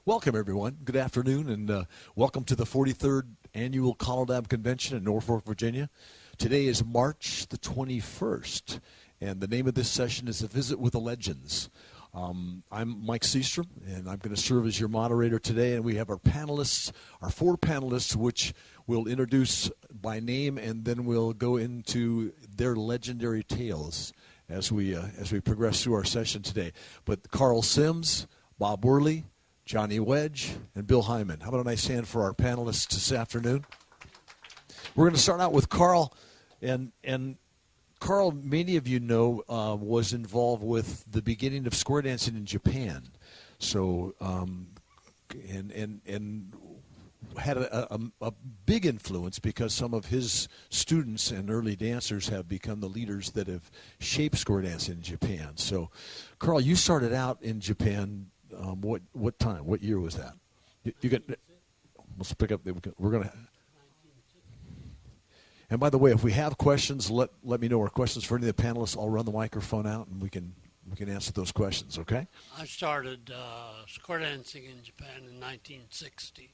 Welcome, everyone. Good afternoon, and welcome to the 43rd Annual CALLERLAB Convention in Norfolk, Virginia. Today is March the 21st, and the name of this session is A Visit with the Legends. I'm Mike Seastrom, and I'm going to serve as your moderator today, and we have our panelists, our four panelists, which we'll introduce by name, and then we'll go into their legendary tales as we progress through our session today. But Carl Sims, Bob Worley, Johnny Wedge, and Bill Heyman. How about a nice hand for our panelists this afternoon? We're going to start out with Carl, and Carl, many of you know, was involved with the beginning of square dancing in Japan. So, and had a big influence because some of his students and early dancers have become the leaders that have shaped square dancing in Japan. So, Carl, you started out in Japan. What time? What year was that? You get. Let's pick up. We're going to. And by the way, if we have questions, let me know. Or questions for any of the panelists, I'll run the microphone out and we can answer those questions. Okay. I started square dancing in Japan in 1960,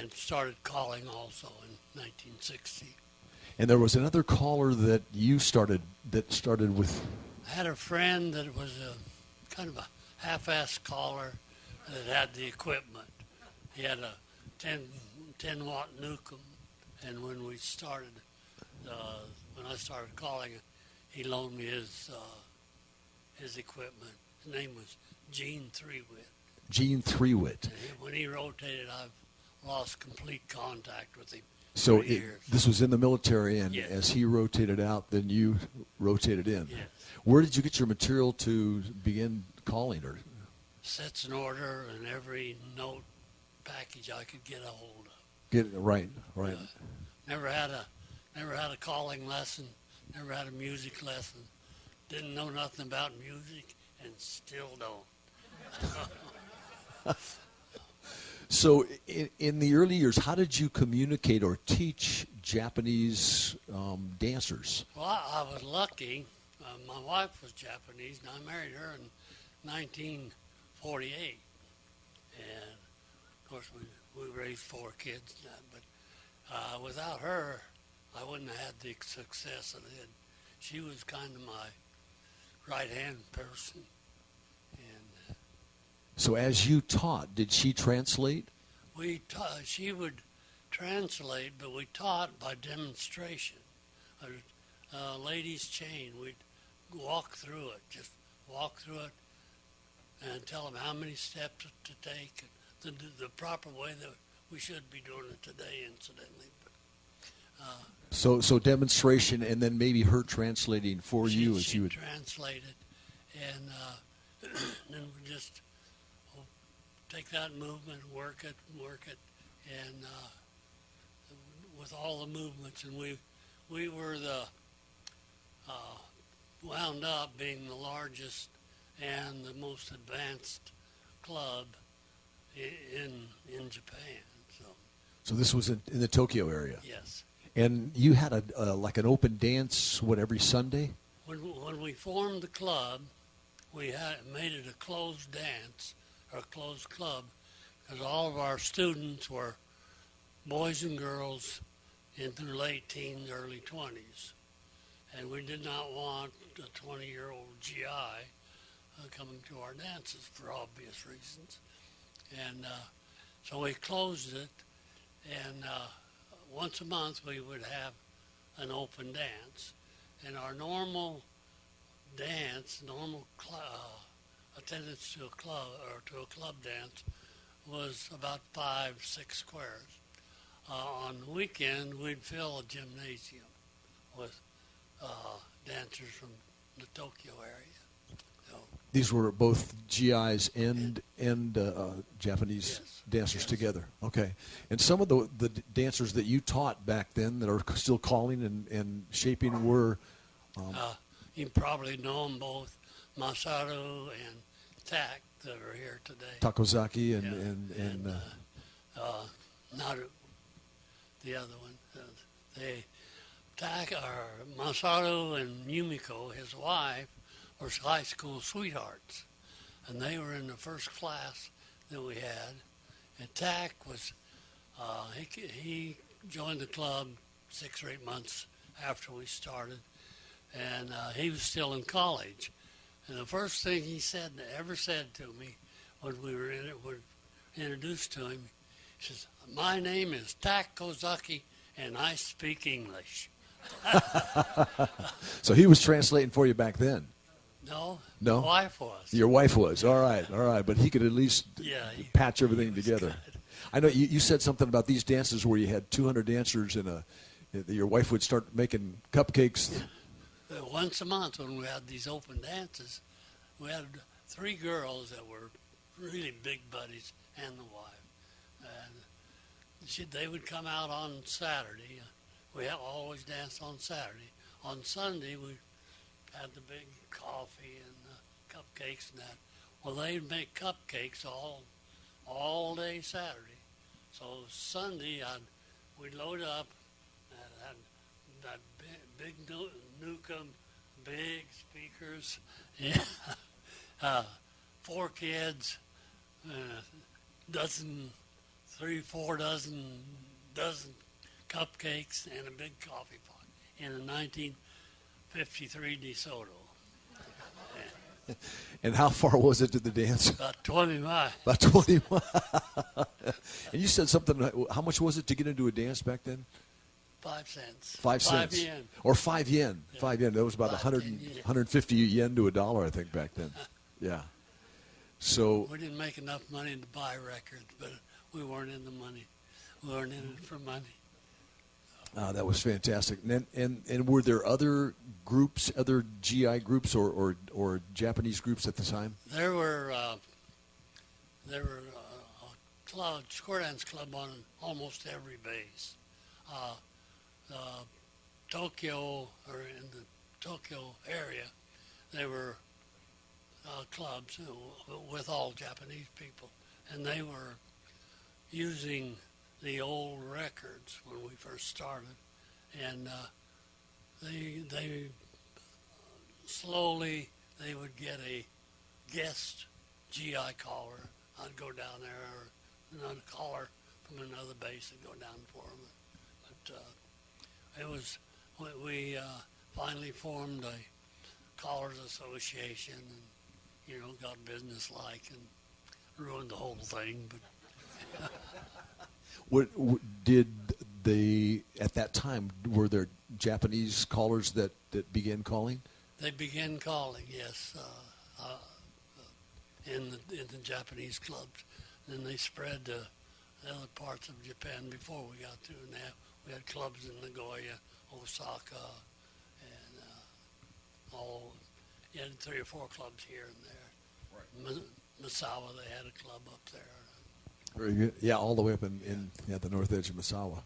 and started calling also in 1960. And there was another caller that you started with. I had a friend that was a kind of a half-assed caller that had the equipment. He had a 10-watt Nukem, and when we started, when I started calling, he loaned me his equipment. His name was Gene Threewit. Gene Threewit. When he rotated, I've lost complete contact with him. So this was in the military, and yes. As he rotated out, then you rotated in. Yes. Where did you get your material to begin calling? Or sets in order and every note package I could get a hold of. Get right. Never had a calling lesson. Never had a music lesson. Didn't know nothing about music, and still don't. So in the early years, how did you communicate or teach Japanese dancers? Well, I was lucky. My wife was Japanese, and I married her in 1948. And, of course, we raised 4 kids. But without her, I wouldn't have had the success I did. She was kind of my right-hand person. And so as you taught, did she translate? She would translate, but we taught by demonstration. A ladies' chain, we'd walk through it, just walk through it and tell them how many steps to take, the proper way that we should be doing it today, incidentally. But, so demonstration, and then maybe her translating for you as you would translate it, and then we just take that movement, work it, and with all the movements, and we were wound up being the largest and the most advanced club in Japan. So this was in the Tokyo area. Yes. And you had like an open dance, every Sunday? When we formed the club, we made it a closed dance or a closed club, because all of our students were boys and girls in their late teens, early 20s. And we did not want a 20-year-old GI coming to our dances for obvious reasons. And so we closed it, and once a month we would have an open dance. And our normal dance, attendance to a club or to a club dance was about 5-6 squares. On the weekend, we'd fill a gymnasium with dancers from the Tokyo area. So, these were both GIs and Japanese dancers together. Okay. And some of the dancers that you taught back then that are still calling and shaping were... you probably know them both, Masaru and Tak, that are here today. Takozaki and Naru, the other one. Masaru and Yumiko, his wife, were high school sweethearts. and they were in the first class that we had. And Tack was, he joined the club 6 or 8 months after we started, and he was still in college. And the first thing he ever said to me when we were introduced to him, he says, "My name is Tack Kozaki, and I speak English." So he was translating for you back then? No, No? my wife was. Your wife was. All right. But he could at least patch everything together. Good. I know you said something about these dances where you had 200 dancers and your wife would start making cupcakes. Once a month when we had these open dances, we had 3 girls that were really big buddies and the wife. And they would come out on Saturday. We always danced on Saturday. On Sunday, we had the big coffee and cupcakes and that. Well, they'd make cupcakes all day Saturday. So Sunday, we'd load up and had that big Newcomb, big speakers, 4 kids, 3-4 dozen cupcakes, and a big coffee pot in a 1953 DeSoto. And how far was it to the dance? About 20 miles. About 20 miles. And you said something, how much was it to get into a dance back then? 5 cents. 5 cents. 5 yen. Or 5 yen. Yeah. 5 yen. That was about 150 yen to $1, I think, back then. Yeah. So we didn't make enough money to buy records, but we weren't in the money. We weren't in it for money. that was fantastic. And were there other groups, other GI groups or Japanese groups at the time? There were a club, square dance club on almost every base. Tokyo, or in the Tokyo area, there were clubs with all Japanese people, and they were using the old records when we first started, and they slowly they would get a guest GI caller. I'd go down there, or another caller from another base and go down for them. But it was, we finally formed a callers association, and got business-like and ruined the whole thing. But what did they, at that time, were there Japanese callers that began calling? They began calling, yes, in the Japanese clubs. Then they spread to other parts of Japan before we got to now. We had clubs in Nagoya, Osaka, and you had 3 or 4 clubs here and there. Right. Misawa, they had a club up there. Very good. Yeah, all the way up in the north edge of Misawa.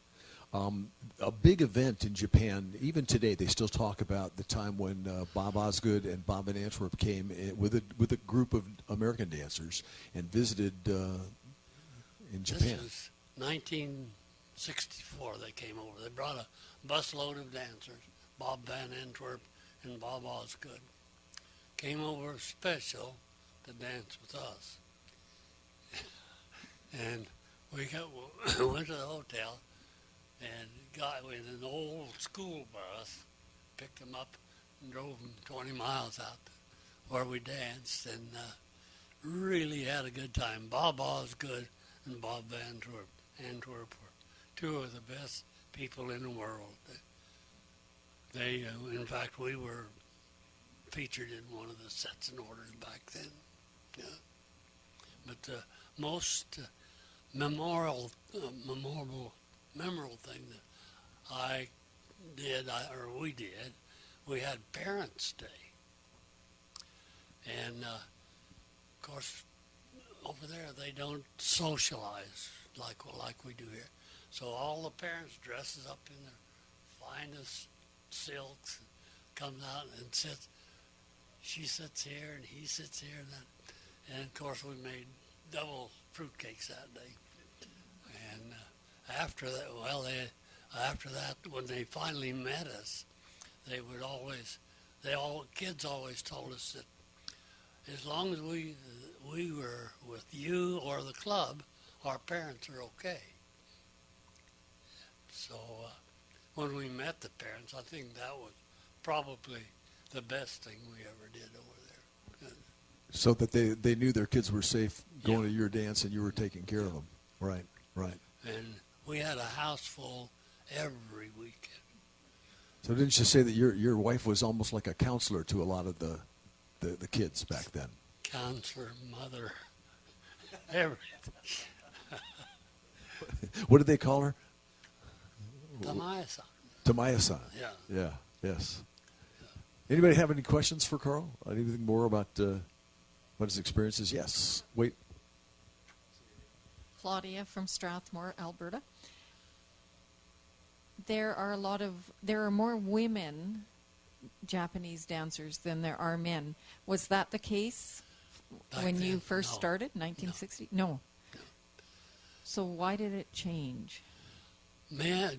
A big event in Japan, even today, they still talk about the time when Bob Osgood and Bob Van Antwerp came with a group of American dancers and visited in Japan. This was 1964 they came over. They brought a busload of dancers, Bob Van Antwerp and Bob Osgood. Came over special to dance with us. And we went to the hotel and got in an old school bus, picked them up and drove them 20 miles out where we danced, and really had a good time. Bob Osgood and Bob Van Antwerp were 2 of the best people in the world. They in fact, we were featured in one of the sets and orders back then. Yeah. But the most memorable thing that we had Parents' Day. And, of course, over there they don't socialize like we do here. So all the parents dresses up in their finest silks, comes out and sits. She sits here and he sits here and that. And, of course, we made double fruitcakes that day. And after that, when they finally met us, kids always told us that as long as we were with you or the club, our parents are okay. So when we met the parents, I think that was probably the best thing we ever did over there. So that they knew their kids were safe going Yeah. to your dance and you were taking care of them. Right, right. And we had a house full every weekend. So didn't you say that your wife was almost like a counselor to a lot of the kids back then? Counselor, mother, everything. What did they call her? Tamaya-san. Tamaya-san. Yeah. Yeah, yes. Anybody have any questions for Carl? Anything more about what his experiences? Yes. Wait. Claudia from Strathmore, Alberta. There are more women Japanese dancers than there are men. Was that the case Back when you then, first no. started, 1960? No. So why did it change?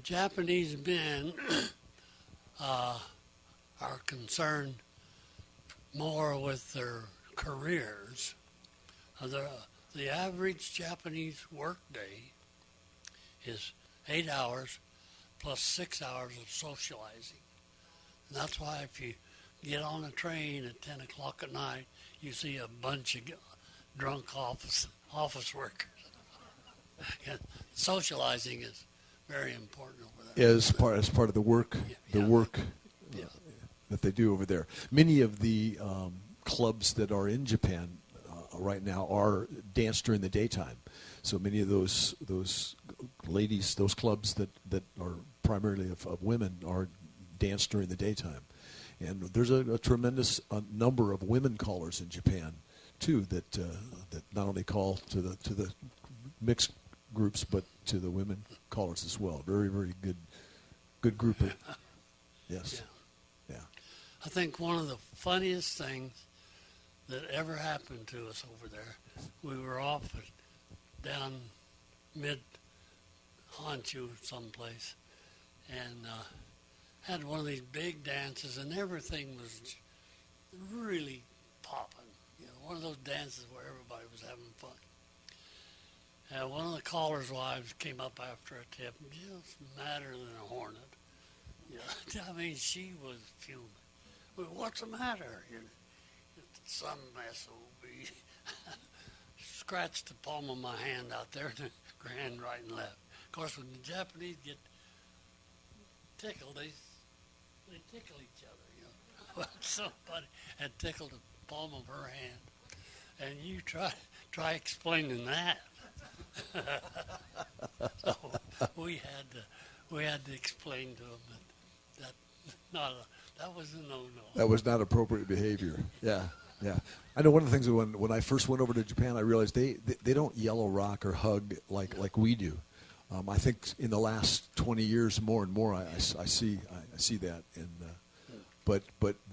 Japanese men are concerned more with their careers. The average Japanese workday is 8 hours plus 6 hours of socializing. And that's why if you get on a train at 10 o'clock at night, you see a bunch of drunk office workers. And socializing is very important over there. As part of the work, Yeah. that they do over there. Many of the clubs that are in Japan right now are dance during the daytime. So many of those ladies, those clubs that are primarily of women, are dance during the daytime. And there's a tremendous number of women callers in Japan too that not only call to the mixed groups but to the women callers as well. Very, very good group of, yes. Yeah. Yeah. I think one of the funniest things that ever happened to us over there, we were off down mid-Honshu someplace, and had one of these big dances, and everything was really popping. You know, one of those dances where everybody was having fun. And one of the callers' wives came up after a tip, just madder than a hornet. You know, I mean, she was fuming. Well, what's the matter? You know, some SOB. Scratched the palm of my hand out there and grand right and left. Of course, when the Japanese get tickled, they tickle each other, you know. Well, somebody had tickled the palm of her hand, and you try explaining that. So we had to explain to them that was a no-no. That was not appropriate behavior. Yeah, yeah. I know one of the things when I first went over to Japan, I realized they don't yellow rock or hug like we do. I think in the last 20 years, more and more, I see that, and but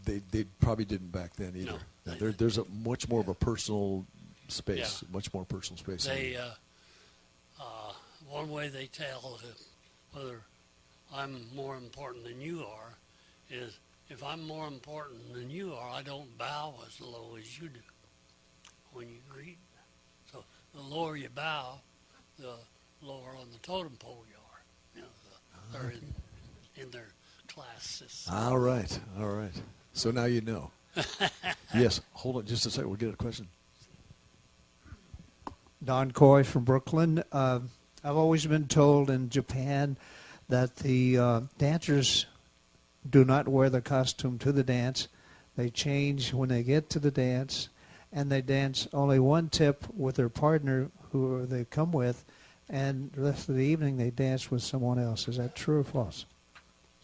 they probably didn't back then either. No, Yeah, there's a much more of a personal space, much more personal space. They one way they tell whether I'm more important than you are is if I'm more important than you are, I don't bow as low as you do when you greet. So the lower you bow, the lower on the totem pole you are. You know, they're in their class system. All right. So now you know. Yes. Hold on just a second. We'll get a question. Don Coy from Brooklyn. I've always been told in Japan that the dancers do not wear the costume to the dance. They change when they get to the dance, and they dance only one tip with their partner who they come with, and the rest of the evening they dance with someone else. Is that true or false?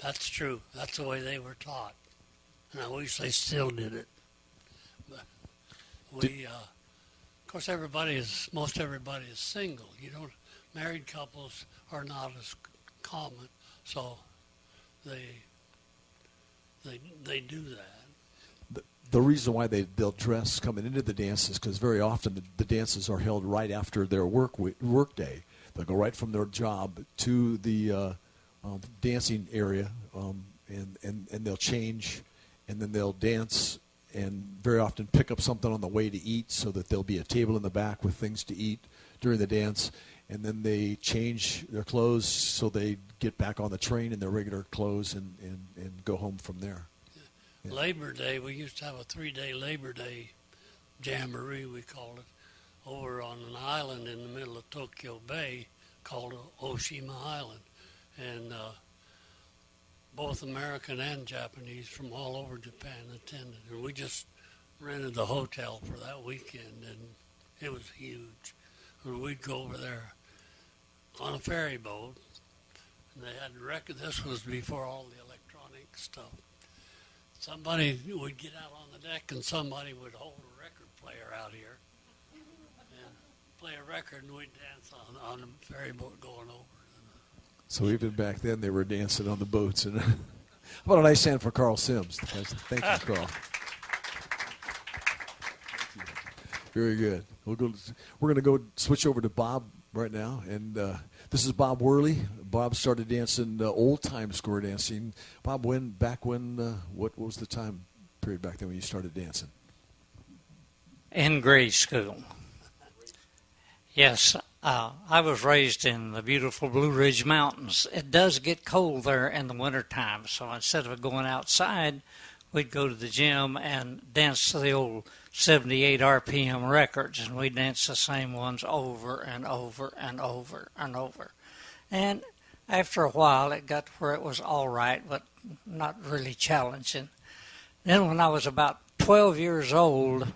That's true. That's the way they were taught. And I wish they still did it. But we, of course, most everybody is single. Married couples are not as common, so they do that. The reason why they'll dress coming into the dance is because very often the dances are held right after their work day. They'll go right from their job to the dancing area, and they'll change, and then they'll dance and very often pick up something on the way to eat so that there'll be a table in the back with things to eat during the dance. And then they change their clothes so they get back on the train in their regular clothes and go home from there. Yeah. Labor Day, we used to have a 3-day Labor Day jamboree, we called it, over on an island in the middle of Tokyo Bay called Oshima Island. And both American and Japanese from all over Japan attended. And we just rented the hotel for that weekend, and it was huge. And we'd go over there on a ferry boat, and they had record. This was before all the electronic stuff. Somebody would get out on the deck, and somebody would hold a record player out here and play a record, and we'd dance on a ferry boat going over. So even back then, they were dancing on the boats. And how about a nice hand for Carl Sims? Thank you, Carl. Very good. We're going to go switch over to Bob right now, and this is Bob Worley. Bob started dancing old-time square dancing. Bob, what was the time period back then when you started dancing? In grade school. Yes, I was raised in the beautiful Blue Ridge Mountains. It does get cold there in the wintertime, so instead of going outside, we'd go to the gym and dance to the old 78 RPM records, and we'd dance the same ones over and over and over and over. And after a while, it got to where it was all right, but not really challenging. Then when I was about 12 years old,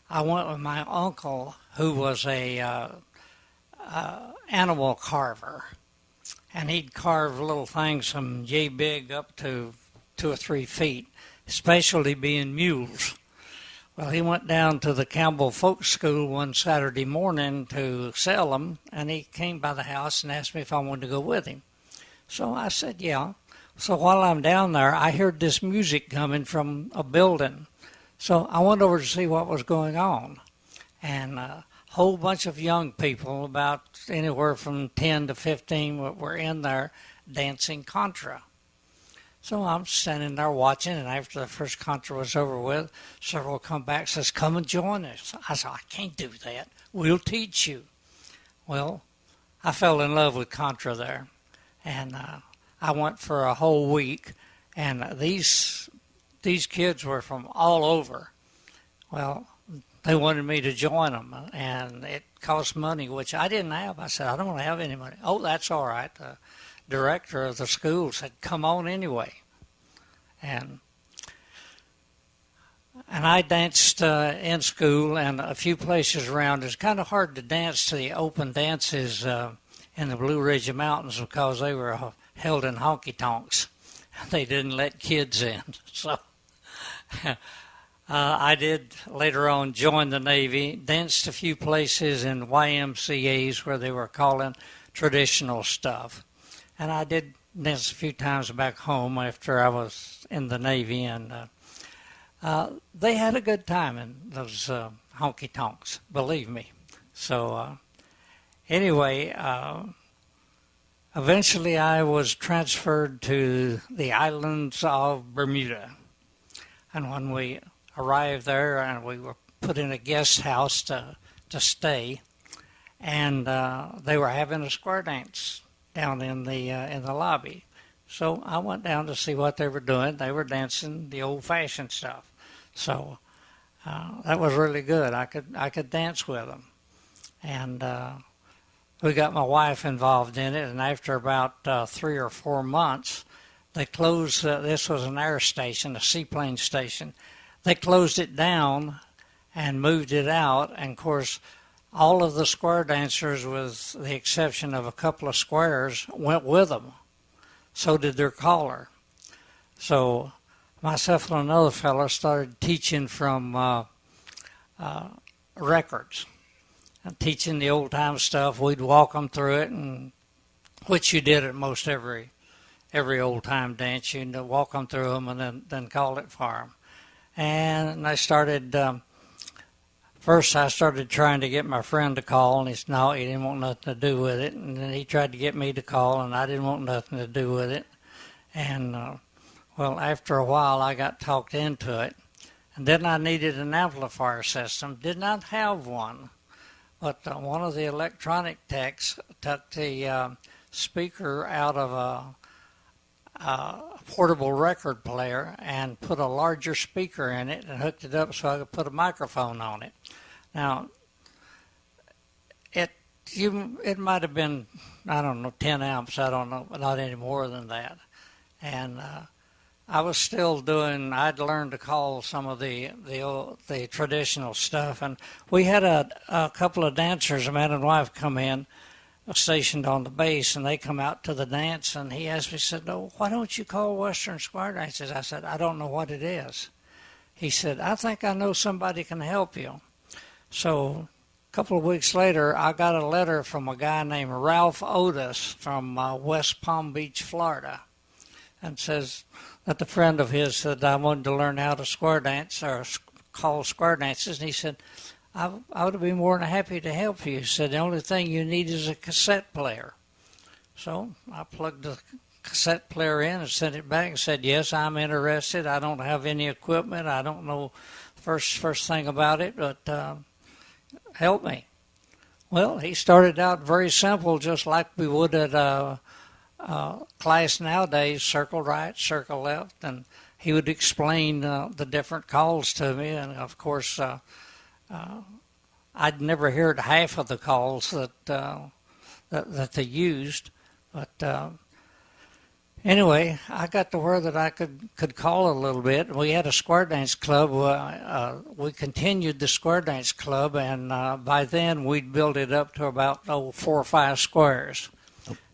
I went with my uncle, who was a animal carver, and he'd carve little things from yay big up to 2 or 3 feet, specialty being mules. Well, he went down to the Campbell Folk School one Saturday morning to sell them, and he came by the house and asked me if I wanted to go with him. So I said, yeah. So while I'm down there, I heard this music coming from a building. So I went over to see what was going on. And a whole bunch of young people, about anywhere from 10 to 15, were in there dancing contra. So I'm standing there watching, and after the first contra was over with, several come back and says, come and join us. I said, I can't do that. We'll teach you. Well, I fell in love with contra there. And I went for a whole week, and these kids were from all over. Well, they wanted me to join them, and it cost money, which I didn't have. I said, I don't have any money. Oh, that's all right. The director of the school said, come on anyway. And I danced in school and a few places around. It's kind of hard to dance to the open dances in the Blue Ridge Mountains because they were held in honky-tonks. They didn't let kids in. So I did later on join the Navy, danced a few places in YMCAs where they were calling traditional stuff. And I did dance a few times back home after I was in the Navy, and they had a good time in those honky-tonks, believe me. So anyway, eventually I was transferred to the islands of Bermuda. And when we arrived there, and we were put in a guest house to stay, and they were having a square dance down in the lobby. So I went down to see what they were doing. They were dancing the old-fashioned stuff. So that was really good. I could dance with them. And we got my wife involved in it, and after about 3 or 4 months, they closed, this was an air station, a seaplane station. They closed it down and moved it out, and of course, all of the square dancers, with the exception of a couple of squares, went with them. So did their caller. So myself and another fellow started teaching from records, and teaching the old-time stuff. We'd walk them through it, and which you did at most every old-time dance. You'd walk them through them and then call it for them. And I started... First, I started trying to get my friend to call, and he said, no, he didn't want nothing to do with it. And then he tried to get me to call, and I didn't want nothing to do with it. And, well, after a while, I got talked into it. And then I needed an amplifier system. Did not have one, but one of the electronic techs took the speaker out of a portable record player and put a larger speaker in it and hooked it up so I could put a microphone on it. Now, it might have been, I don't know, 10 amps, I don't know, but not any more than that. And I was still doing, I'd learned to call some of the traditional stuff. And we had a couple of dancers, a man and wife, come in, stationed on the bass, and they come out to the dance, and he asked me, he said, "No, why don't you call Western square dances?" I said, "I don't know what it is." He said, "I think I know somebody can help you." So a couple of weeks later, I got a letter from a guy named Ralph Otis from West Palm Beach, Florida, and says that a friend of his said I wanted to learn how to square dance or call square dances, and he said, I would be more than happy to help you. He said, "The only thing you need is a cassette player." So I plugged the cassette player in and sent it back and said, "Yes, I'm interested. I don't have any equipment. I don't know first thing about it, but help me." Well, he started out very simple, just like we would at a class nowadays, circle right, circle left, and he would explain the different calls to me, and of course I'd never heard half of the calls that they used, but anyway, I got to where that I could call a little bit. We had a square dance club. We continued the square dance club, and by then we'd built it up to about 4 or 5 squares.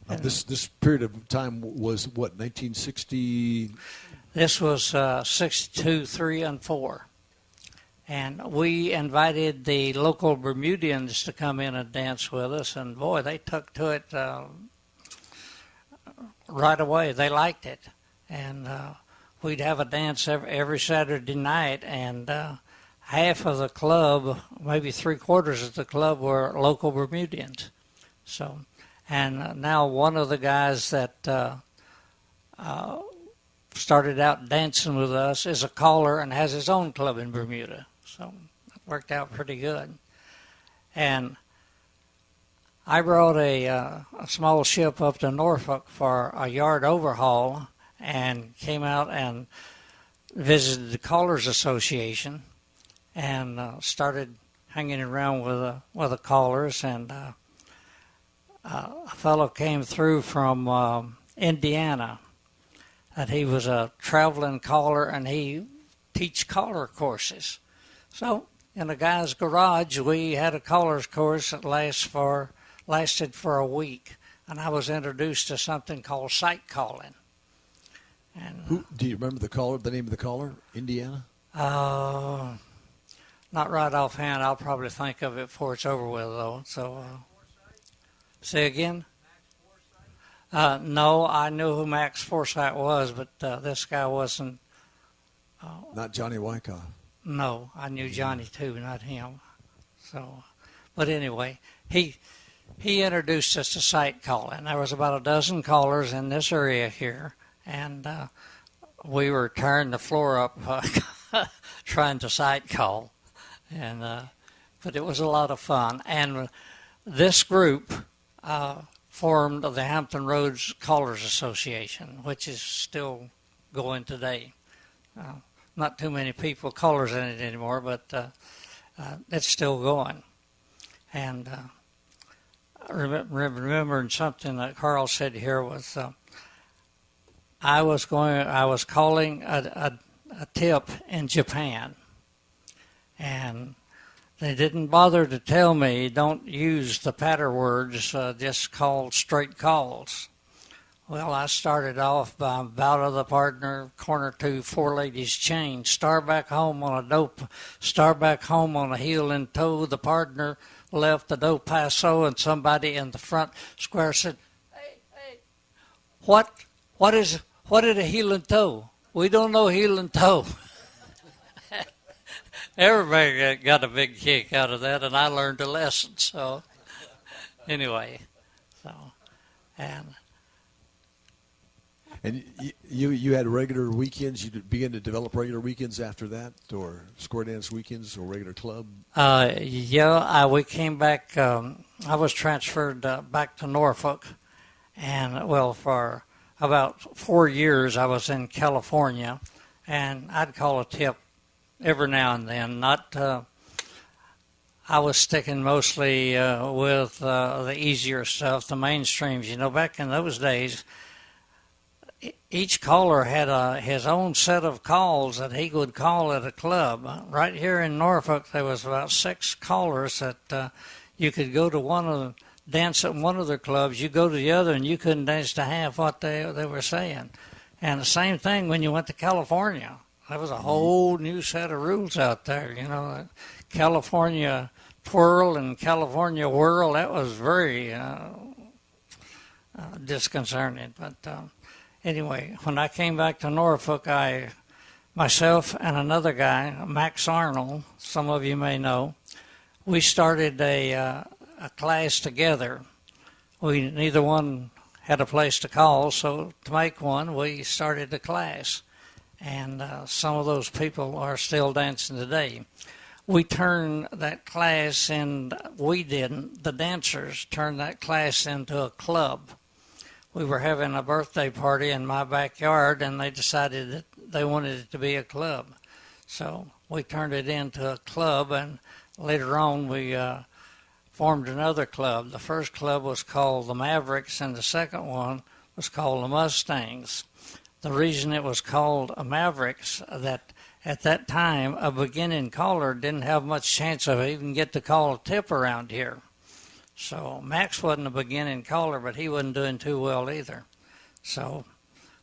This period of time was what, 1960? This was 62, 3, and 4. And we invited the local Bermudians to come in and dance with us, and boy, they took to it right away. They liked it. And we'd have a dance every Saturday night, and half of the club, maybe 3/4 of the club, were local Bermudians. So, and now one of the guys that started out dancing with us is a caller and has his own club in Bermuda. So it worked out pretty good. And I brought a small ship up to Norfolk for a yard overhaul and came out and visited the Callers Association and started hanging around with the callers. And a fellow came through from Indiana, that he was a traveling caller and he teach caller courses. So in a guy's garage, we had a caller's course that lasted for a week, and I was introduced to something called sight calling. And Do you remember the name of the caller? Indiana? Not right offhand. I'll probably think of it before it's over with, though. So, say again? No, I knew who Max Forsythe was, but this guy wasn't. Not Johnny Wyckoff. No, I knew Johnny too, not him. So, but anyway, he introduced us to sight calling. There was about a dozen callers in this area here, and we were tearing the floor up trying to sight call, and but it was a lot of fun. And this group formed the Hampton Roads Callers Association, which is still going today. Not too many people callers in it anymore, but it's still going. And remembering something that Carl said here was, I was calling a tip in Japan, and they didn't bother to tell me, don't use the patter words, just call straight calls. Well, I started off by bout of the partner, corner 2, 4 ladies chain, star back home on a dope, star back home on a heel and toe. The partner left the do paso, and somebody in the front square said, "Hey, what is a heel and toe? We don't know heel and toe." Everybody got a big kick out of that, and I learned a lesson. So, anyway, and And you had regular weekends? You began to develop regular weekends after that, or square dance weekends, or regular club? We came back. I was transferred back to Norfolk, and well, for about 4 years I was in California, and I'd call a tip every now and then. Not, I was sticking mostly with the easier stuff, the mainstreams. You know, back in those days, each caller had his own set of calls that he would call at a club. Right here in Norfolk, there was about 6 callers that you could go to dance at one of their clubs. You go to the other, and you couldn't dance to half what they were saying. And the same thing when you went to California. There was a whole new set of rules out there. You know, California twirl and California whirl. That was very disconcerting, but. Anyway, when I came back to Norfolk, myself and another guy, Max Arnold, some of you may know, we started a class together. Neither one had a place to call, so to make one, we started a class. And some of those people are still dancing today. We turned that class, and we didn't, the dancers turned that class into a club. We were having a birthday party in my backyard, and they decided that they wanted it to be a club. So we turned it into a club, and later on we formed another club. The first club was called the Mavericks, and the second one was called the Mustangs. The reason it was called a Mavericks, that at that time a beginning caller didn't have much chance of even get to call a tip around here. So Max wasn't a beginning caller, but he wasn't doing too well either. So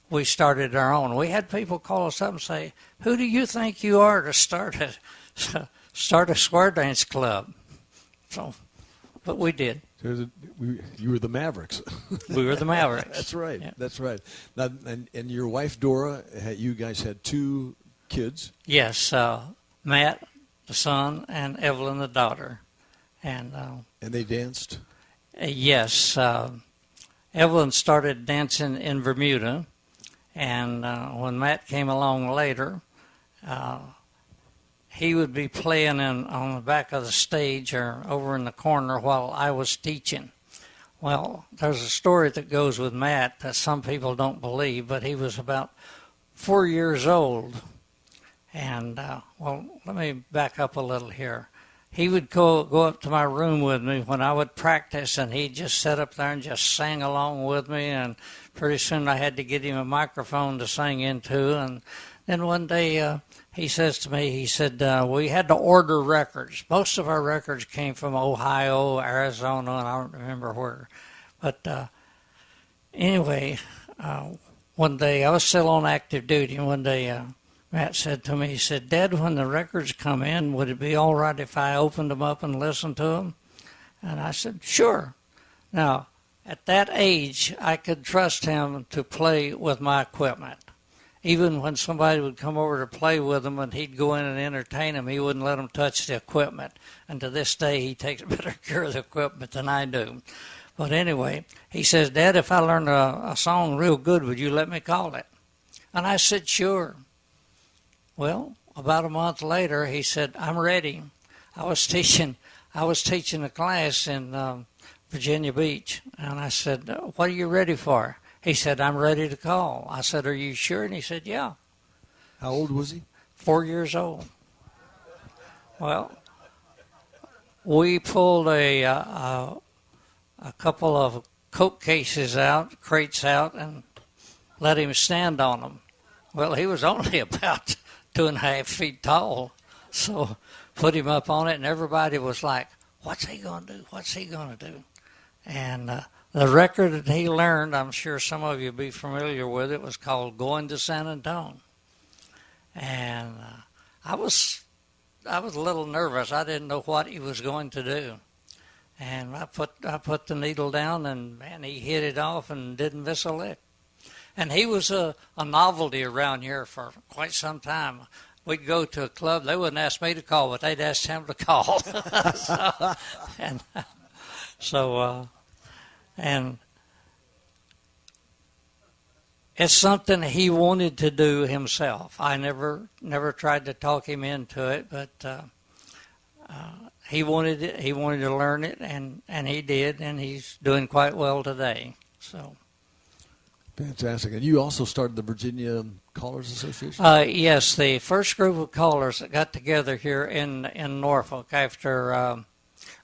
we started our own. We had people call us up and say, "Who do you think you are to start a square dance club?" So, but we did. You were the Mavericks. We were the Mavericks. That's right. Yeah. That's right. Now, and your wife Dora, you guys had 2 kids. Yes, Matt, the son, and Evelyn, the daughter. And they danced? Yes. Evelyn started dancing in Bermuda, and when Matt came along later, he would be playing on the back of the stage or over in the corner while I was teaching. Well, there's a story that goes with Matt that some people don't believe, but he was about 4 years old. And, let me back up a little here. He would go up to my room with me when I would practice, and he'd just sit up there and just sing along with me, and pretty soon I had to get him a microphone to sing into. And then one day he says to me, he said, we had to order records. Most of our records came from Ohio, Arizona, and I don't remember where. But anyway, one day I was still on active duty, and one day Matt said to me, he said, "Dad, when the records come in, would it be all right if I opened them up and listened to them?" And I said, "Sure." Now, at that age, I could trust him to play with my equipment. Even when somebody would come over to play with him and he'd go in and entertain him, he wouldn't let them touch the equipment. And to this day, he takes better care of the equipment than I do. But anyway, he says, "Dad, if I learned a song real good, would you let me call it?" And I said, "Sure." Well, about a month later, he said, "I'm ready." I was teaching a class in Virginia Beach, and I said, "What are you ready for?" He said, "I'm ready to call." I said, "Are you sure?" And he said, "Yeah." How old was he? 4 years old. Well, we pulled a couple of Coke cases out, crates out, and let him stand on them. Well, he was only about 2.5 feet tall. So put him up on it, and everybody was like, "What's he going to do? What's he going to do?" And the record that he learned, I'm sure some of you will be familiar with it, was called "Going to San Antonio." And I was a little nervous. I didn't know what he was going to do. And I put the needle down, and man, he hit it off and didn't miss a lick. And he was a novelty around here for quite some time. We'd go to a club. They wouldn't ask me to call, but they'd ask him to call. and It's something he wanted to do himself. I never tried to talk him into it, but he wanted it. He wanted to learn it, and he did, and he's doing quite well today. So. Fantastic. And you also started the Virginia Callers Association? Yes, the first group of callers that got together here in Norfolk after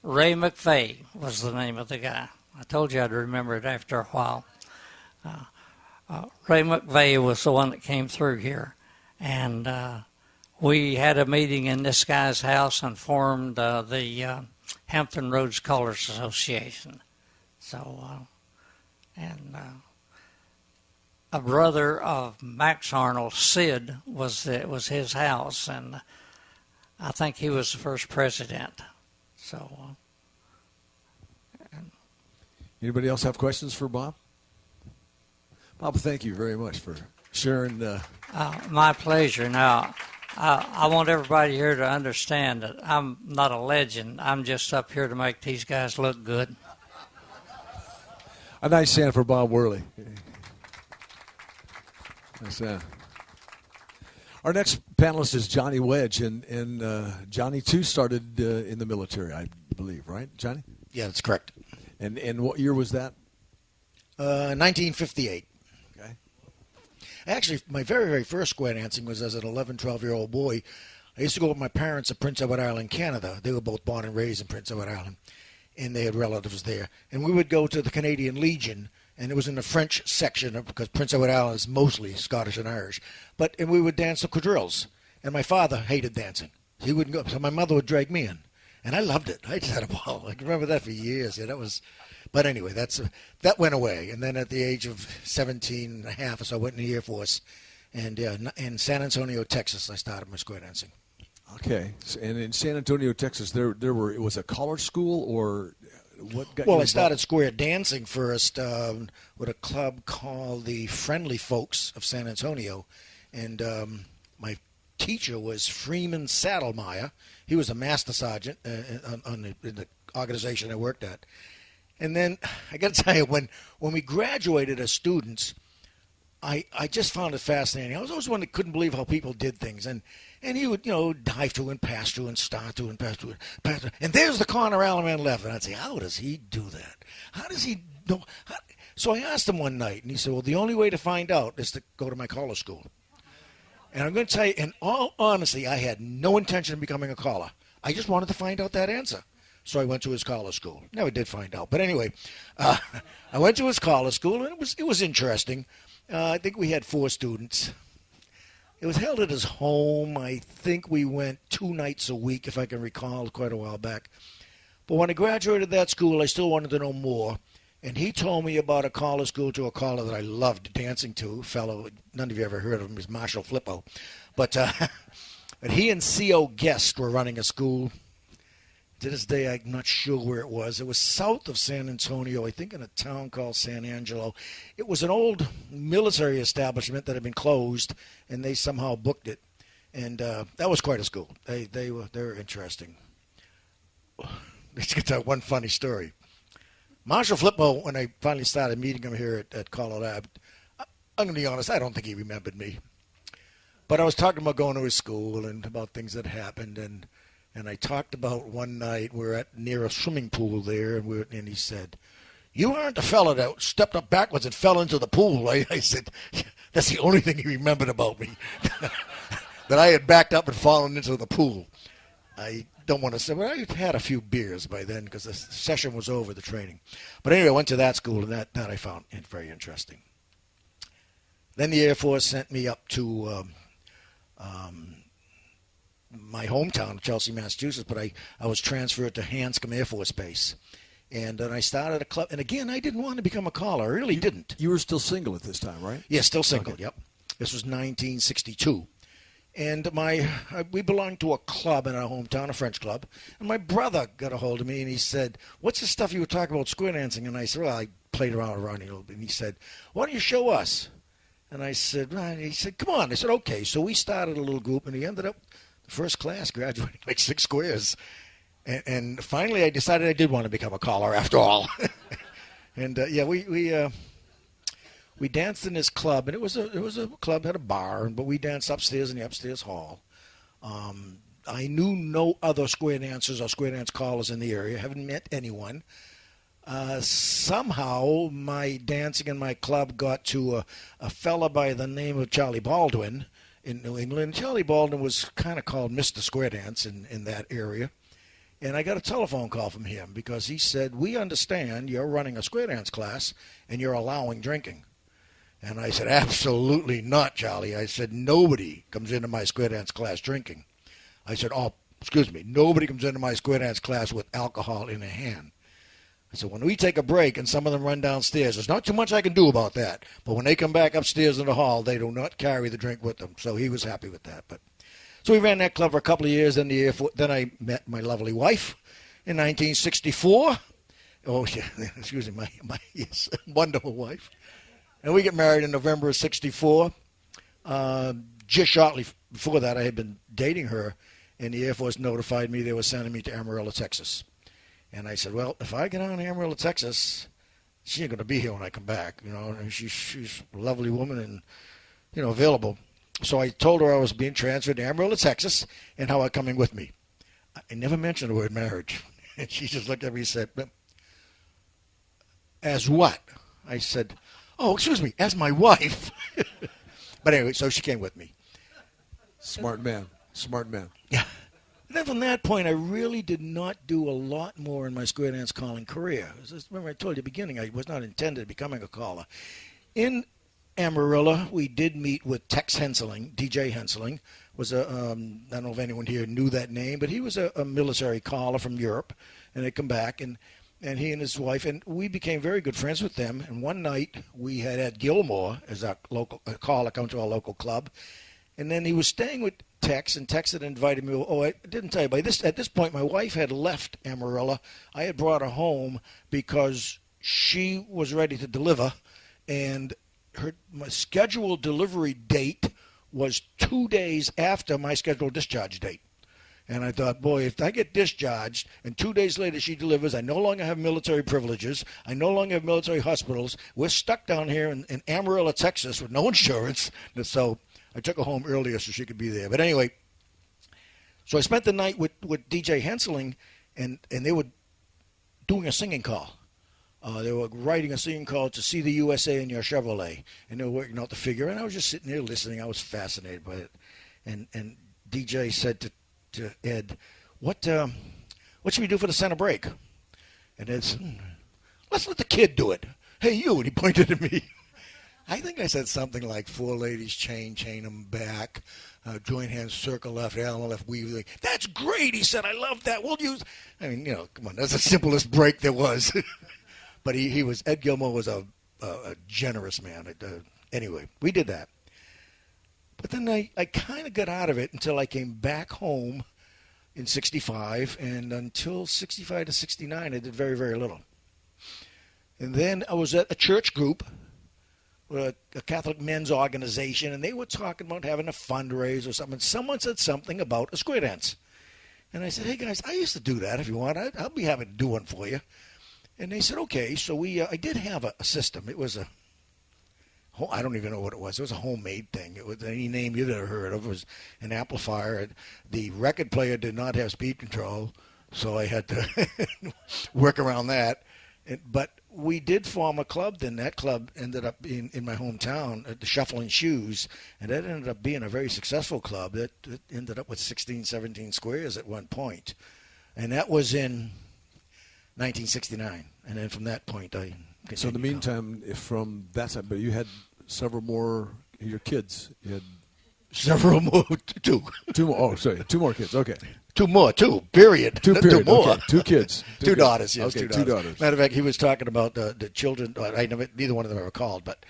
Ray McVeigh was the name of the guy. I told you I'd remember it after a while. Ray McVeigh was the one that came through here, and we had a meeting in this guy's house and formed the Hampton Roads Callers Association. So, a brother of Max Arnold, Sid, was his house, and I think he was the first president. So, anybody else have questions for Bob? Bob, thank you very much for sharing. My pleasure. Now, I want everybody here to understand that I'm not a legend. I'm just up here to make these guys look good. A nice hand for Bob Worley. Nice hand. Our next panelist is Johnny Wedge, and Johnny, too, started in the military, I believe, right, Johnny? Yeah, that's correct. And what year was that? 1958. Okay. Actually, my very, very first square dancing was as an 11, 12-year-old boy. I used to go with my parents to Prince Edward Island, Canada. They were both born and raised in Prince Edward Island, and they had relatives there. And we would go to the Canadian Legion, and it was in the French section because Prince Edward Island is mostly Scottish and Irish. And we would dance the quadrilles. And my father hated dancing. He wouldn't go, so my mother would drag me in. And I loved it. I just had a ball. I can remember that for years. Yeah, but anyway, that went away. And then at the age of 17 and a half or so, I went in the Air Force. And in San Antonio, Texas, I started my square dancing. Okay. And in San Antonio, Texas, it was a college school, or what got you Well, I involved? started square dancing first with a club called the Friendly Folks of San Antonio. And my teacher was Freeman Saddlemeyer. He was a master sergeant in the organization I worked at. And then I got to tell you, when we graduated as students, I just found it fascinating. I was always one that couldn't believe how people did things. And he would, dive through and pass through and start through and pass through. And there's the corner alley left. And I'd say, how does he do that? How does he know? So I asked him one night, and he said, well, the only way to find out is to go to my caller school. And I'm going to tell you, in all honesty, I had no intention of becoming a caller. I just wanted to find out that answer. So I went to his caller school. Never did find out. But anyway, I went to his caller school, and it was interesting. I think we had 4 students. It was held at his home. I think we went 2 nights a week, if I can recall, quite a while back. But when I graduated that school, I still wanted to know more. And he told me about a caller school to a caller that I loved dancing to, a fellow, none of you ever heard of him, is Marshall Flippo. But he and C.O. Guest were running a school. To this day, I'm not sure where it was. It was south of San Antonio, I think in a town called San Angelo. It was an old military establishment that had been closed, and they somehow booked it. And that was quite a school. They were interesting. Let's get to one funny story. Marshall Flippo, when I finally started meeting him here at CALLERLAB, I'm going to be honest, I don't think he remembered me. But I was talking about going to his school and about things that happened, and I talked about one night we were near a swimming pool there, and he said, "You aren't the fella that stepped up backwards and fell into the pool." I said, that's the only thing he remembered about me, that I had backed up and fallen into the pool. I don't want to say, but I had a few beers by then because the session was over, the training. But anyway, I went to that school, and that I found very interesting. Then the Air Force sent me up to my hometown, Chelsea, Massachusetts, but I was transferred to Hanscom Air Force Base. And then I started a club. And again, I didn't want to become a caller. I really didn't. You were still single at this time, right? Yeah, still single, Okay. Yep. This was 1962. And we belonged to a club in our hometown, a French club. And my brother got a hold of me, and he said, "What's the stuff you were talking about, square dancing?" And I said, well, I played around a little bit. And he said, "Why don't you show us?" And I said, well, he said, "Come on." I said, "Okay." So we started a little group, and he ended up the first class, graduating like 6 squares. And finally, I decided I did want to become a caller after all. And, yeah, we we danced in this club, and it was a club, had a bar, but we danced upstairs in the upstairs hall. I knew no other square dancers or square dance callers in the area. Haven't met anyone. Somehow my dancing in my club got to a fella by the name of Charlie Baldwin in New England. Charlie Baldwin was kind of called Mr. Square Dance in that area. And I got a telephone call from him because he said, we understand you're running a square dance class and you're allowing drinking. And I said, absolutely not, Charlie. I said, nobody comes into my square dance class drinking. I said, nobody comes into my square dance class with alcohol in their hand. I said, when we take a break and some of them run downstairs, there's not too much I can do about that. But when they come back upstairs in the hall, they do not carry the drink with them. So he was happy with that. So we ran that club for a couple of years. Then I met my lovely wife in 1964. Oh, yeah, excuse me, my yes, wonderful wife. And we get married in November of 64. Just shortly before that, I had been dating her, and the Air Force notified me they were sending me to Amarillo, Texas. And I said, well, if I get on to Amarillo, Texas, she ain't going to be here when I come back. And she's a lovely woman and, available. So I told her I was being transferred to Amarillo, Texas, and how I'm coming with me. I never mentioned the word marriage. And she just looked at me and said, as what? I said, oh, excuse me, as my wife. But anyway, so she came with me. Smart man. Yeah. And then from that point, I really did not do a lot more in my square dance calling career. Remember, I told you at the beginning, I was not intended becoming a caller. In Amarillo, we did meet with Tex Henseling. DJ Henseling was I don't know if anyone here knew that name, but he was a military caller from Europe, and they come back, and he and his wife, and we became very good friends with them. And one night, we had Ed Gilmore as our local caller come to our local club, and then he was staying with Tex, and Tex had invited me. Oh, I didn't tell you. At this point, my wife had left Amarillo. I had brought her home because she was ready to deliver, and my scheduled delivery date was 2 days after my scheduled discharge date. And I thought, boy, if I get discharged and 2 days later she delivers, I no longer have military privileges. I no longer have military hospitals. We're stuck down here in Amarillo, Texas with no insurance. And so I took her home earlier so she could be there. But anyway, so I spent the night with DJ Henseling, and they were doing a singing call. They were writing a singing call to See the USA in Your Chevrolet, and they were working out the figure. And I was just sitting there listening. I was fascinated by it. And DJ said to Ed, what should we do for the center break? And Ed said, let's let the kid do it. Hey, you. And he pointed at me. I think I said something like 4 ladies, chain them back, join hands, circle left, Allen left, weave. That's great, he said. I love that. We'll use. I mean, come on, that's the simplest break there was. But Ed Gilmore was a generous man. Anyway, we did that. But then I kind of got out of it until I came back home in 65, and until 65 to 69, I did very, very little. And then I was at a church group, a Catholic men's organization, and they were talking about having a fundraiser or something. Someone said something about a square dance. And I said, hey, guys, I used to do that. If you want, I'll be happy to do one for you. And they said, okay. So I did have a system. It was I don't even know what it was. It was a homemade thing. It was any name you'd ever heard of. It was an amplifier. The record player did not have speed control, so I had to work around that. But we did form a club. Then that club ended up being in my hometown at the Shuffling Shoes, and that ended up being a very successful club. That ended up with 16, 17 squares at one point. And that was in 1969. And then from that point, I continued. So in the meantime, from that time, but you had several more, your kids. You had several more, two. Two more, oh, sorry, 2 more kids, okay. Two period. Two more. Okay. 2 kids. Two daughters, yes. Okay, two daughters. Matter of fact, he was talking about the children. Neither one of them ever called, but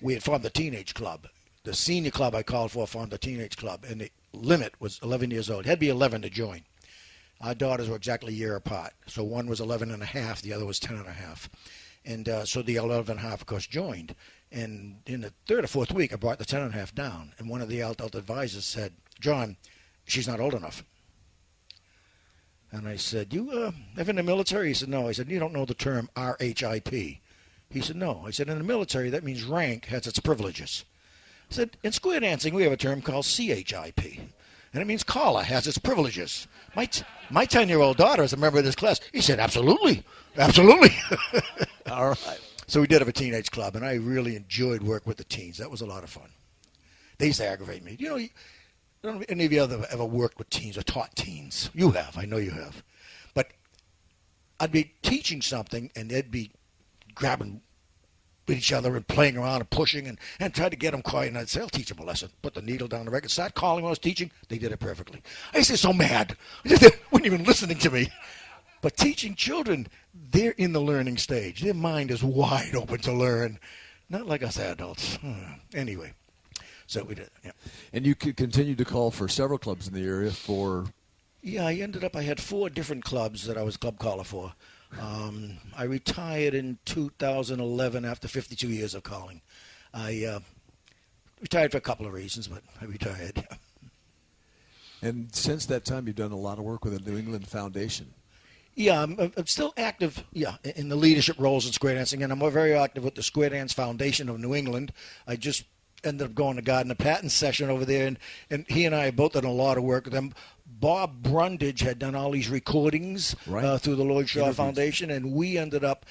we had formed the teenage club. The senior club I called for formed the teenage club, and the limit was 11 years old. It had to be 11 to join. Our daughters were exactly a year apart. So one was 11 and a half, the other was 10 and a half. And so the 11 and a half, of course, joined. And in the 3rd or 4th week, I brought the 10 and a half down. And one of the adult advisors said, John, she's not old enough. And I said, you ever in the military? He said, no. I said, you don't know the term RHIP. He said, no. I said, in the military, that means rank has its privileges. I said, in square dancing, we have a term called CHIP, and it means caller has its privileges. My 10-year-old daughter is a member of this class. He said, absolutely, absolutely. All right. So we did have a teenage club, and I really enjoyed work with the teens. That was a lot of fun. They used to aggravate me. You know, don't know if any of you ever worked with teens or taught teens. You have. I know you have. But I'd be teaching something, and they'd be grabbing with each other and playing around and pushing and try to get them quiet. And I'd say, I'll teach them a lesson. Put the needle down the record. Start calling when I was teaching. They did it perfectly. I used to get so mad. They weren't even listening to me. But teaching children, they're in the learning stage. Their mind is wide open to learn. Not like us adults. Anyway, so we did. Yeah. And you could continue to call for several clubs in the area for... Yeah, I had 4 different clubs that I was club caller for. I retired in 2011 after 52 years of calling. I retired for a couple of reasons, but I retired. And since that time, you've done a lot of work with the New England Foundation. Yeah, I'm still active, in the leadership roles in square dancing, and I'm very active with the Square Dance Foundation of New England. I just ended up going to Gardner Patton's session over there, and he and I have both done a lot of work with them. Bob Brundage had done all these recordings through the Lloyd Shaw Foundation, and we ended up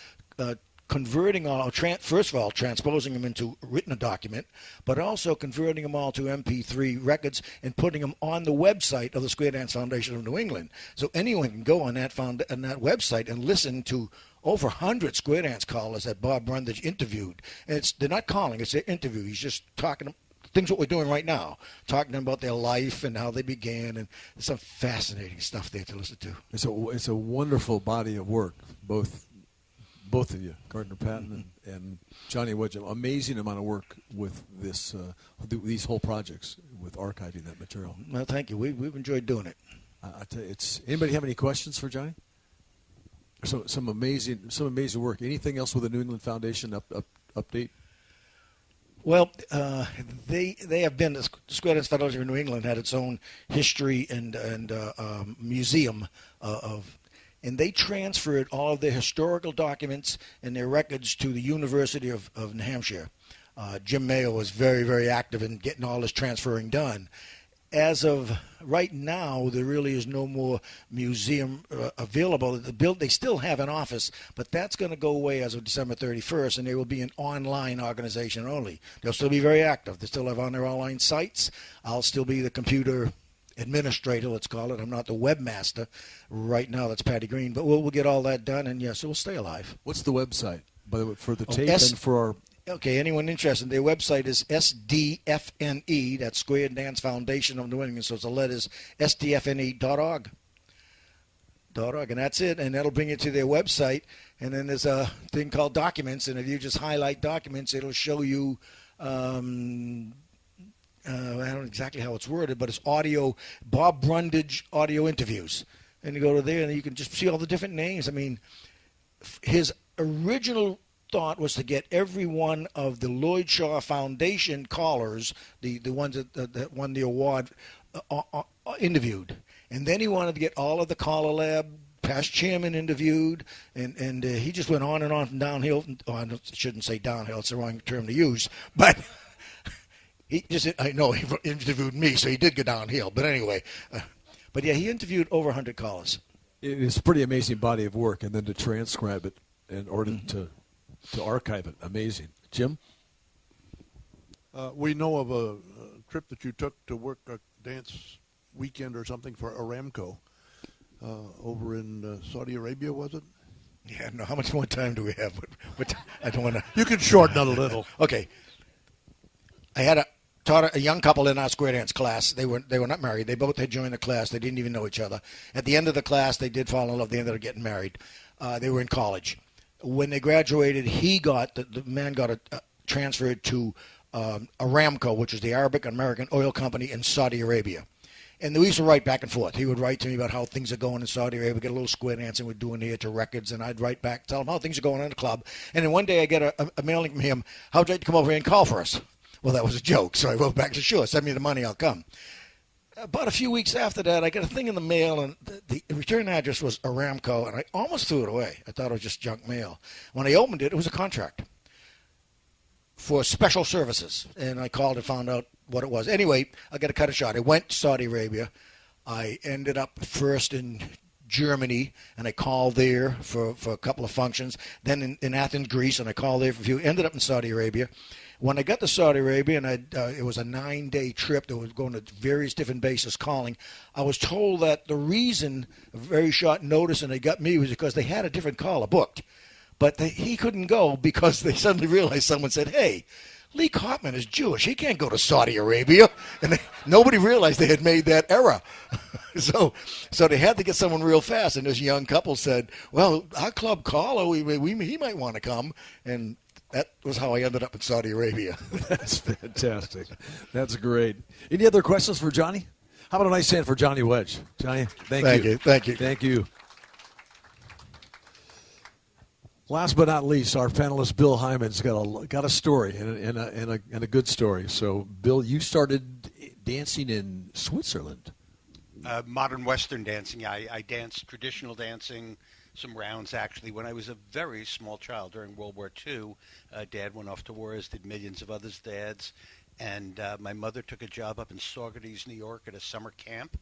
converting all, first of all, transposing them into written document, but also converting them all to MP3 records and putting them on the website of the Square Dance Foundation of New England. So anyone can go on that website and listen to over 100 square dance callers that Bob Brundage interviewed. And they're not calling, it's their interview. He's just talking things what we're doing right now, talking about their life and how they began, and there's some fascinating stuff there to listen to. It's a wonderful body of work, both of you, Gardner Patton and Johnny Wedge. Amazing amount of work with these whole projects, with archiving that material. Well, thank you. We've enjoyed doing it. I tell you, anybody have any questions for Johnny? So some amazing work. Anything else with the New England Foundation update? Well, they have been, the Square Dance Foundation of New England had its own history and museum and they transferred all of their historical documents and their records to the University of New Hampshire. Jim Mayo was very, very active in getting all this transferring done. As of right now, there really is no more museum available. They still have an office, but that's going to go away as of December 31st, and they will be an online organization only. They'll still be very active. They still have on their online sites. I'll still be the computer administrator, let's call it. I'm not the webmaster right now. That's Patty Green, but we'll get all that done, and yes, it will stay alive. What's the website, by the way, for the tape and for our... Okay, anyone interested, their website is SDFNE, that's Square Dance Foundation of New England, so it's the letters SDFNE.org. And that's it, and that'll bring you to their website, and then there's a thing called Documents, and if you just highlight Documents, it'll show you, I don't know exactly how it's worded, but it's audio, Bob Brundage audio interviews. And you go to there, and you can just see all the different names. I mean, his original thought was to get every one of the Lloyd Shaw Foundation callers, the ones that won the award, interviewed. And then he wanted to get all of the CALLERLAB past chairman interviewed, and he just went on and on from downhill. Oh, I shouldn't say downhill, it's the wrong term to use. But he interviewed me, so he did go downhill. But anyway, but yeah, he interviewed over 100 callers. It's a pretty amazing body of work, and then to transcribe it in order to archive it. Amazing. Jim? We know of a trip that you took to work a dance weekend or something for Aramco over in Saudi Arabia, was it? Yeah, no. How much more time do we have? I don't want to. You can shorten it a little. Okay. I taught a young couple in our square dance class. They were not married. They both had joined the class. They didn't even know each other. At the end of the class, they did fall in love. They ended up getting married. They were in college. When they graduated, the man got transferred to Aramco, which is the Arabic American oil company in Saudi Arabia. And we used to write back and forth. He would write to me about how things are going in Saudi Arabia, get a little square dancing we're doing here to records, and I'd write back, tell him how things are going in the club. And then one day I get a mailing from him, how'd you like to come over here and call for us? Well, that was a joke, so I wrote back to sure, send me the money, I'll come. About a few weeks after that, I got a thing in the mail, and the return address was Aramco, and I almost threw it away. I thought it was just junk mail. When I opened it, it was a contract. for special services, and I called and found out what it was. Anyway, I got to cut it short. I went to Saudi Arabia. I ended up first in Germany, and I called there for a couple of functions. Then in Athens, Greece, and I called there for a few. Ended up in Saudi Arabia. When I got to Saudi Arabia, and it was a 9-day trip that was going to various different bases calling, I was told that the reason, very short notice, and they got me, was because they had a different caller booked. But he couldn't go because they suddenly realized someone said, hey, Lee Kaufman is Jewish. He can't go to Saudi Arabia. And nobody realized they had made that error. So they had to get someone real fast. And this young couple said, well, our club caller, he might want to come. And that was how I ended up in Saudi Arabia. That's fantastic. That's great. Any other questions for Johnny? How about a nice hand for Johnny Wedge? Johnny, thank you. Thank you. Thank you. Last but not least, our panelist Bill Heyman's got a story and a good story. So, Bill, you started dancing in Switzerland. Modern Western dancing. I danced traditional dancing, some rounds actually, when I was a very small child during World War II. Dad went off to war, as did millions of others' dads. And my mother took a job up in Saugerties, New York at a summer camp.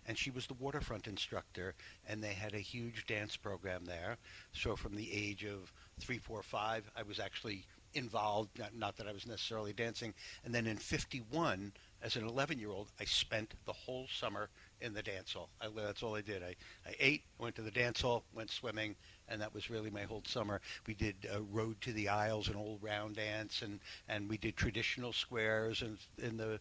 And she was the waterfront instructor, and they had a huge dance program there. So from the age of 3, 4, 5, I was actually involved, not that I was necessarily dancing. And then in 51, as an 11-year-old, I spent the whole summer in the dance hall. That's all I did. I ate, went to the dance hall, went swimming, and that was really my whole summer. We did Road to the Aisles, an old round dance, and we did traditional squares, and in the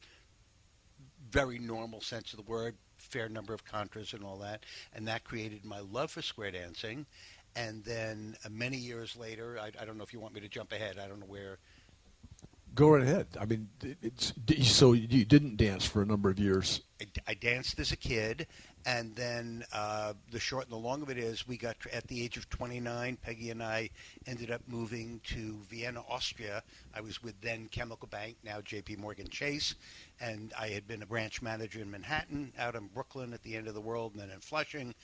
very normal sense of the word, fair number of contras and all that, and that created my love for square dancing. And then many years later, I don't know if you want me to jump ahead. I don't know where. Go right ahead. I mean, so you didn't dance for a number of years. I danced as a kid, and then the short and the long of it is we got, at the age of 29, Peggy and I ended up moving to Vienna, Austria. I was with then Chemical Bank, now J.P. Morgan Chase, and I had been a branch manager in Manhattan, out in Brooklyn at the end of the world, and then in Flushing,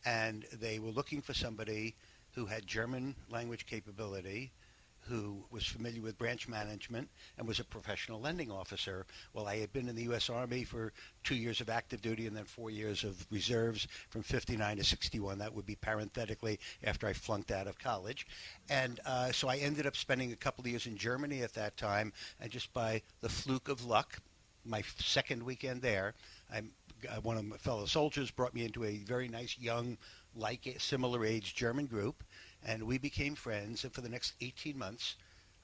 and they were looking for somebody who had German language capability, who was familiar with branch management and was a professional lending officer. Well, I had been in the U.S. Army for 2 years of active duty and then 4 years of reserves from 59 to 61. That would be parenthetically after I flunked out of college. And so I ended up spending a couple of years in Germany at that time, and just by the fluke of luck, my second weekend there, one of my fellow soldiers brought me into a very nice young, similar age German group, and we became friends. And for the next 18 months,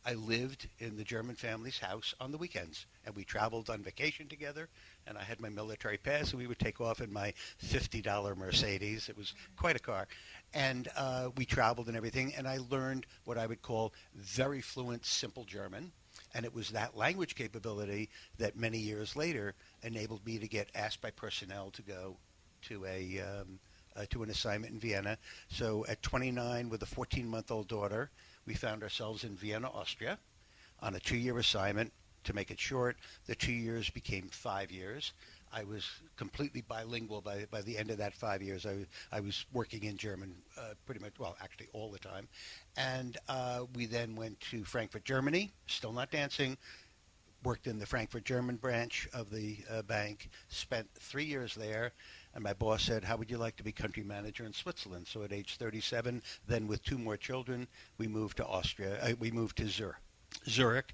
I lived in the German family's house on the weekends, and we traveled on vacation together. And I had my military pass, and we would take off in my $50 Mercedes. It was quite a car, and we traveled and everything. And I learned what I would call very fluent, simple German. And it was that language capability that many years later enabled me to get asked by personnel to go to an assignment in Vienna. So at 29, with a 14-month-old daughter, we found ourselves in Vienna, Austria, on a 2-year assignment. To make it short, the 2 years became 5 years. I was completely bilingual by the end of that 5 years. I was working in German pretty much, well, actually all the time. And we then went to Frankfurt, Germany, still not dancing, worked in the Frankfurt German branch of the bank, spent 3 years there, and my boss said, how would you like to be country manager in Switzerland? So at age 37, then with 2 more children, we moved to Austria. We moved to Zurich.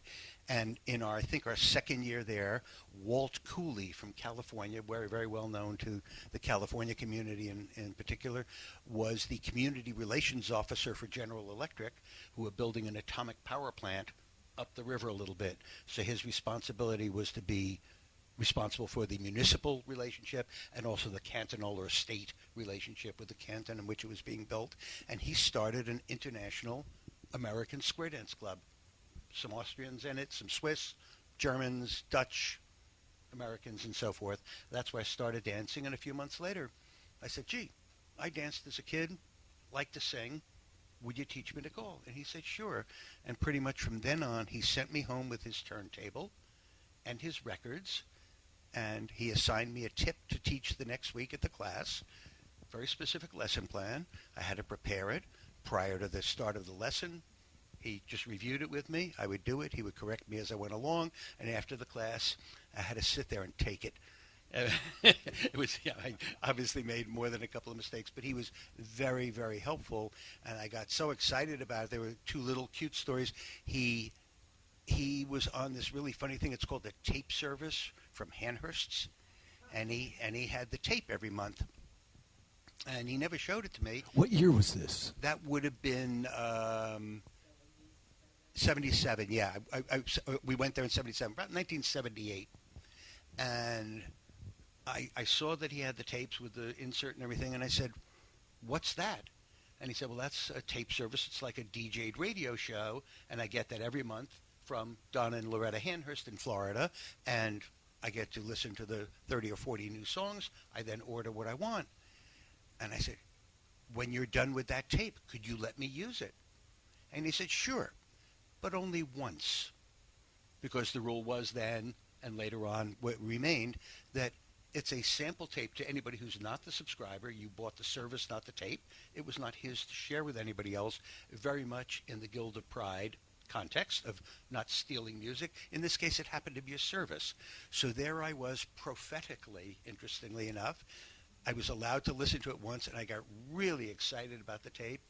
And in I think our second year there, Walt Cooley from California, very, very well known to the California community in particular, was the community relations officer for General Electric, who were building an atomic power plant up the river a little bit. So his responsibility was to be responsible for the municipal relationship and also the cantonal or state relationship with the canton in which it was being built. And he started an international American square dance club. Some Austrians in it, some Swiss, Germans, Dutch, Americans, and so forth. That's where I started dancing, and a few months later, I said, gee, I danced as a kid, liked to sing. Would you teach me to go? And he said, sure. And pretty much from then on, he sent me home with his turntable and his records, and he assigned me a tip to teach the next week at the class. Very specific lesson plan. I had to prepare it prior to the start of the lesson. He just reviewed it with me. I would do it. He would correct me as I went along. And after the class, I had to sit there and take it. It was, I obviously made more than a couple of mistakes, but he was very, very helpful. And I got so excited about it. There were two little cute stories. He was on this really funny thing. It's called the tape service from Hanhurst's. And he had the tape every month. And he never showed it to me. What year was this? That would have been 77, yeah. We went there in 77, about 1978. And I saw that he had the tapes with the insert and everything, and I said, "What's that?" And he said, "Well, that's a tape service. It's like a DJ'd radio show, and I get that every month from Donna and Loretta Hanhurst in Florida, and I get to listen to the 30 or 40 new songs. I then order what I want." And I said, "When you're done with that tape, could you let me use it?" And he said, "Sure, but only once." Because the rule was then, and later on what remained, that it's a sample tape to anybody who's not the subscriber. You bought the service, not the tape. It was not his to share with anybody else, very much in the Guild of Pride context of not stealing music. In this case, it happened to be a service. So there I was prophetically, interestingly enough. I was allowed to listen to it once, and I got really excited about the tape.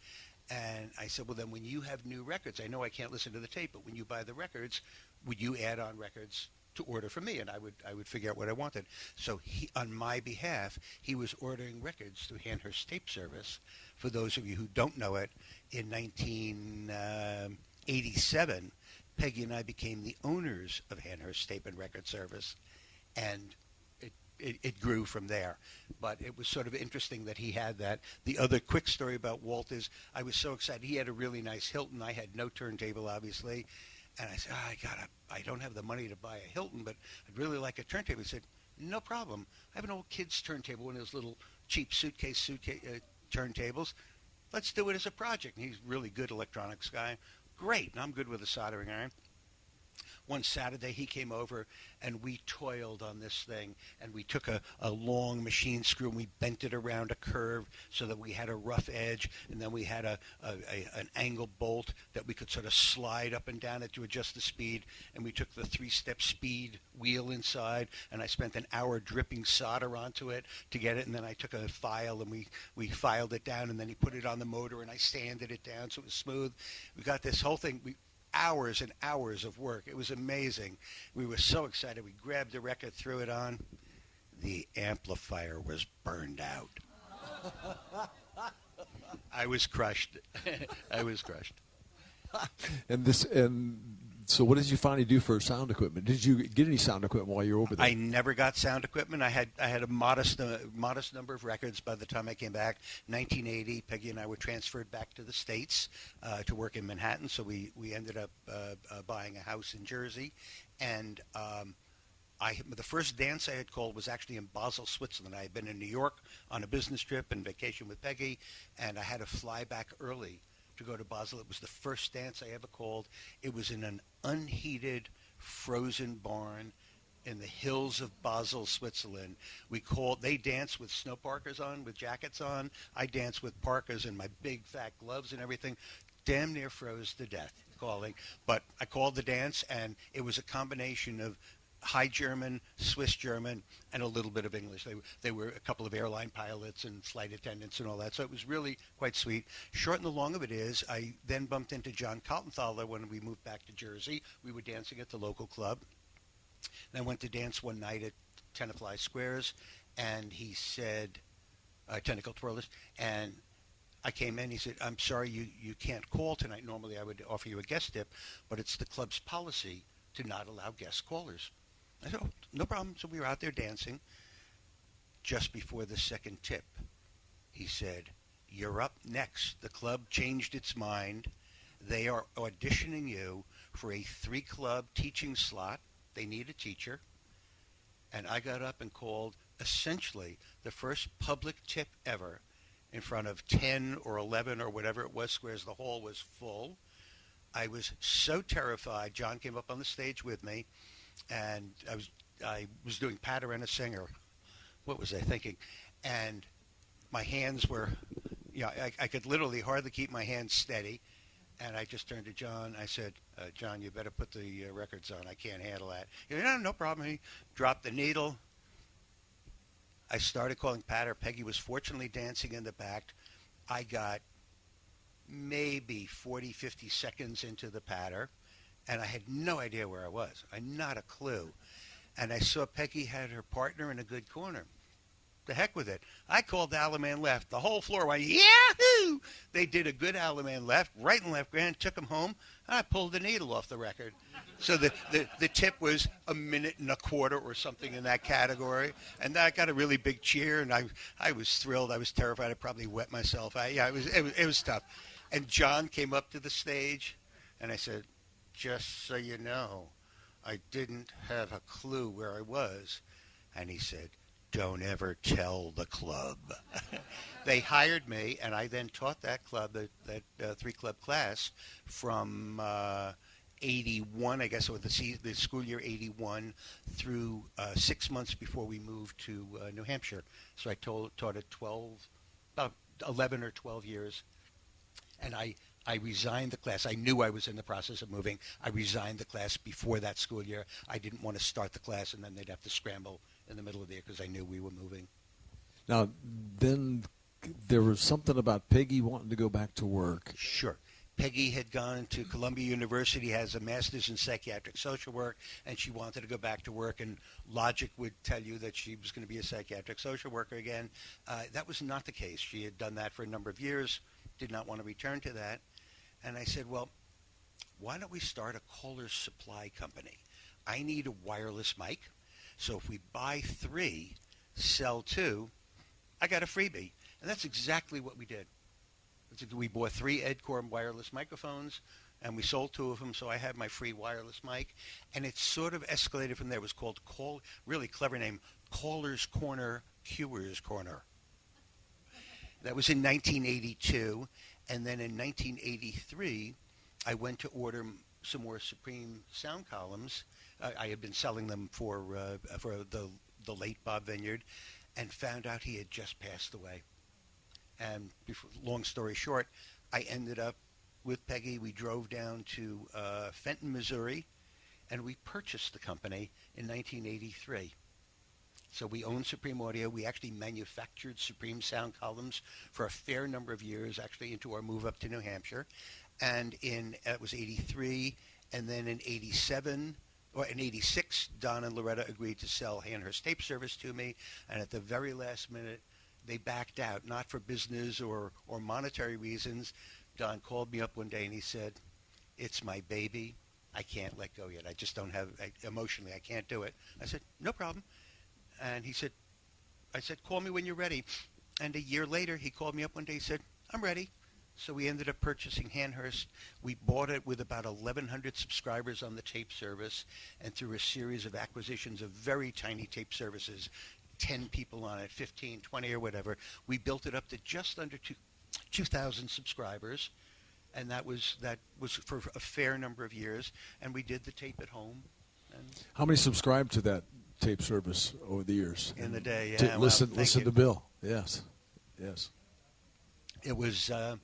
And I said, "Well, then when you have new records, I know I can't listen to the tape, but when you buy the records, would you add on records to order for me?" And I would figure out what I wanted. So he, on my behalf, he was ordering records through Hanhurst Tape Service. For those of you who don't know it, in 1987, Peggy and I became the owners of Hanhurst Tape and Record Service, and it grew from there. But it was sort of interesting that he had that. The other quick story about Walt is I was so excited. He had a really nice Hilton. I had no turntable, obviously. And I said, I don't have the money to buy a Hilton, but I'd really like a turntable. He said, "No problem. I have an old kid's turntable, one of those little cheap suitcase turntables. Let's do it as a project." And he's a really good electronics guy. Great. And I'm good with a soldering iron. One Saturday, he came over, and we toiled on this thing. And we took a long machine screw, and we bent it around a curve so that we had a rough edge. And then we had an angle bolt that we could sort of slide up and down it to adjust the speed. And we took the 3-step speed wheel inside, and I spent an hour dripping solder onto it to get it. And then I took a file, and we filed it down, and then he put it on the motor, and I sanded it down so it was smooth. We got this whole thing. Hours and hours of work. It was amazing. We were so excited. We grabbed the record, threw it on. The amplifier was burned out. I was crushed. I was crushed. And so what did you finally do for sound equipment? Did you get any sound equipment while you were over there? I never got sound equipment. I had a modest number of records by the time I came back. 1980, Peggy and I were transferred back to the States to work in Manhattan, so we ended up buying a house in Jersey. And the first dance I had called was actually in Basel, Switzerland. I had been in New York on a business trip and vacation with Peggy, and I had to fly back early to go to Basel. It was the first dance I ever called. It was in an unheated, frozen barn in the hills of Basel, Switzerland. They danced with snow parkas on, with jackets on. I danced with parkas and my big fat gloves and everything. Damn near froze to death calling. But I called the dance, and it was a combination of High German, Swiss German, and a little bit of English. They were a couple of airline pilots and flight attendants and all that, so it was really quite sweet. Short and the long of it is, I then bumped into John Kaltenthaler when we moved back to Jersey. We were dancing at the local club. And I went to dance one night at Tenafly Squares, and he said, Tentacle Twirlers, and I came in, he said, "I'm sorry you can't call tonight. Normally I would offer you a guest tip, but it's the club's policy to not allow guest callers." I said, "Oh, no problem." So we were out there dancing. Just before the second tip, he said, "You're up next. The club changed its mind. They are auditioning you for a 3-club teaching slot. They need a teacher." And I got up and called essentially the first public tip ever in front of 10 or 11 or whatever it was squares. The hall was full. I was so terrified. John came up on the stage with me, and I was doing Patter and a Singer. What was I thinking? And my hands were, I could literally hardly keep my hands steady. And I just turned to John. I said, John, you better put the records on. I can't handle that. He said, no problem. He dropped the needle. I started calling patter. Peggy was fortunately dancing in the back. I got maybe 40, 50 seconds into the patter, and I had no idea where I was. I had not a clue. And I saw Peggy had her partner in a good corner. The heck with it. I called Alaman left. The whole floor went, yahoo! They did a good Alaman left, right and left grand, took them home, and I pulled the needle off the record. So the tip was a minute and a quarter or something in that category. And I got a really big cheer, and I was thrilled. I was terrified. I probably wet myself. It was tough. And John came up to the stage, and I said, just so you know, I didn't have a clue where I was. And he said, don't ever tell the club. They hired me, and I then taught that club, that three-club class, from 81, I guess, or the school year 81 through 6 months before we moved to New Hampshire. So I taught it about 11 or 12 years. And I resigned the class. I knew I was in the process of moving. I resigned the class before that school year. I didn't want to start the class, and then they'd have to scramble in the middle of the year because I knew we were moving. Now, then there was something about Peggy wanting to go back to work. Sure. Peggy had gone to Columbia University, has a master's in psychiatric social work, and she wanted to go back to work, and logic would tell you that she was going to be a psychiatric social worker again. That was not the case. She had done that for a number of years, did not want to return to that. And I said, well, why don't we start a caller's supply company? I need a wireless mic. So if we buy 3, sell 2, I got a freebie. And that's exactly what we did. We bought 3 Edcore wireless microphones, and we sold 2 of them, so I had my free wireless mic. And it sort of escalated from there. It was called, really clever name, Caller's Corner, Cuer's Corner. That was in 1982. And then in 1983, I went to order some more Supreme sound columns. I had been selling them for the late Bob Vineyard, and found out he had just passed away. And long story short, I ended up with Peggy. We drove down to Fenton, Missouri, and we purchased the company in 1983. So we owned Supreme Audio. We actually manufactured Supreme sound columns for a fair number of years, actually into our move up to New Hampshire. And it was 83, and then in 87, or in 86, Don and Loretta agreed to sell Hanhurst Tape Service to me, and at the very last minute, they backed out, not for business or monetary reasons. Don called me up one day and he said, it's my baby. I can't let go yet. I just don't have, emotionally, I can't do it. I said, no problem. And I said, call me when you're ready. And a year later, he called me up one day. He said, I'm ready. So we ended up purchasing Hanhurst. We bought it with about 1,100 subscribers on the tape service, and through a series of acquisitions of very tiny tape services, 10 people on it, 15, 20 or whatever, we built it up to just under 2,000 subscribers. And that was for a fair number of years. And we did the tape at home. And how many subscribed to that tape service over the years? In the day, yeah. Listen to Bill. Yes. It was a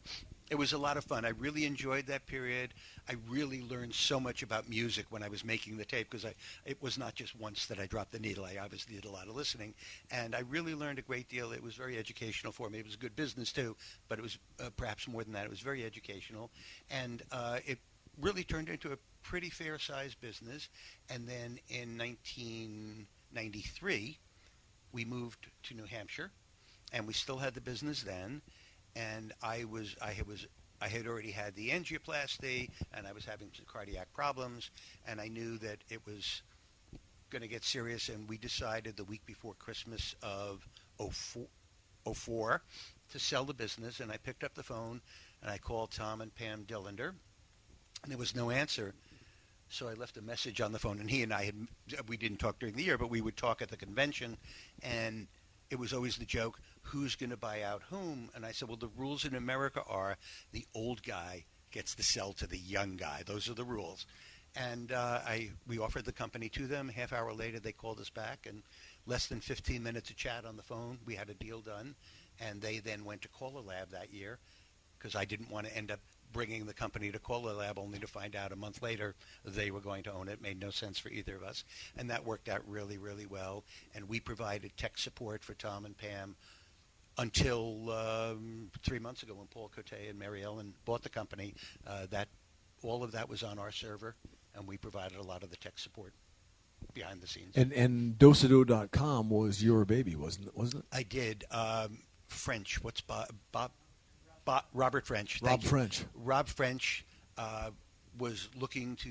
lot of fun. I really enjoyed that period. I really learned so much about music when I was making the tape, because it was not just once that I dropped the needle. I obviously did a lot of listening, and I really learned a great deal. It was very educational for me. It was good business too, but it was perhaps more than that. It was very educational, and it really turned into a pretty fair-sized business. And then in 1993, we moved to New Hampshire, and we still had the business then. And I had already had the angioplasty, and I was having some cardiac problems, and I knew that it was going to get serious. And we decided the week before Christmas of 04 to sell the business. And I picked up the phone, and I called Tom and Pam Dillander, and there was no answer. So I left a message on the phone, and he and I we didn't talk during the year, but we would talk at the convention, and it was always the joke, who's going to buy out whom? And I said, well, the rules in America are the old guy gets to sell to the young guy. Those are the rules. And we offered the company to them. Half hour later, they called us back, and less than 15 minutes of chat on the phone, we had a deal done. And they then went to CALLERLAB that year, because I didn't want to end up bringing the company to CALLERLAB, only to find out a month later they were going to own it. Made no sense for either of us. And that worked out really, really well. And we provided tech support for Tom and Pam until 3 months ago when Paul Cote and Mary Ellen bought the company. All of that was on our server, and we provided a lot of the tech support behind the scenes. And Dosado.com was your baby, wasn't it? I did. French. What's Bob? Robert French. Rob French. Rob French was looking to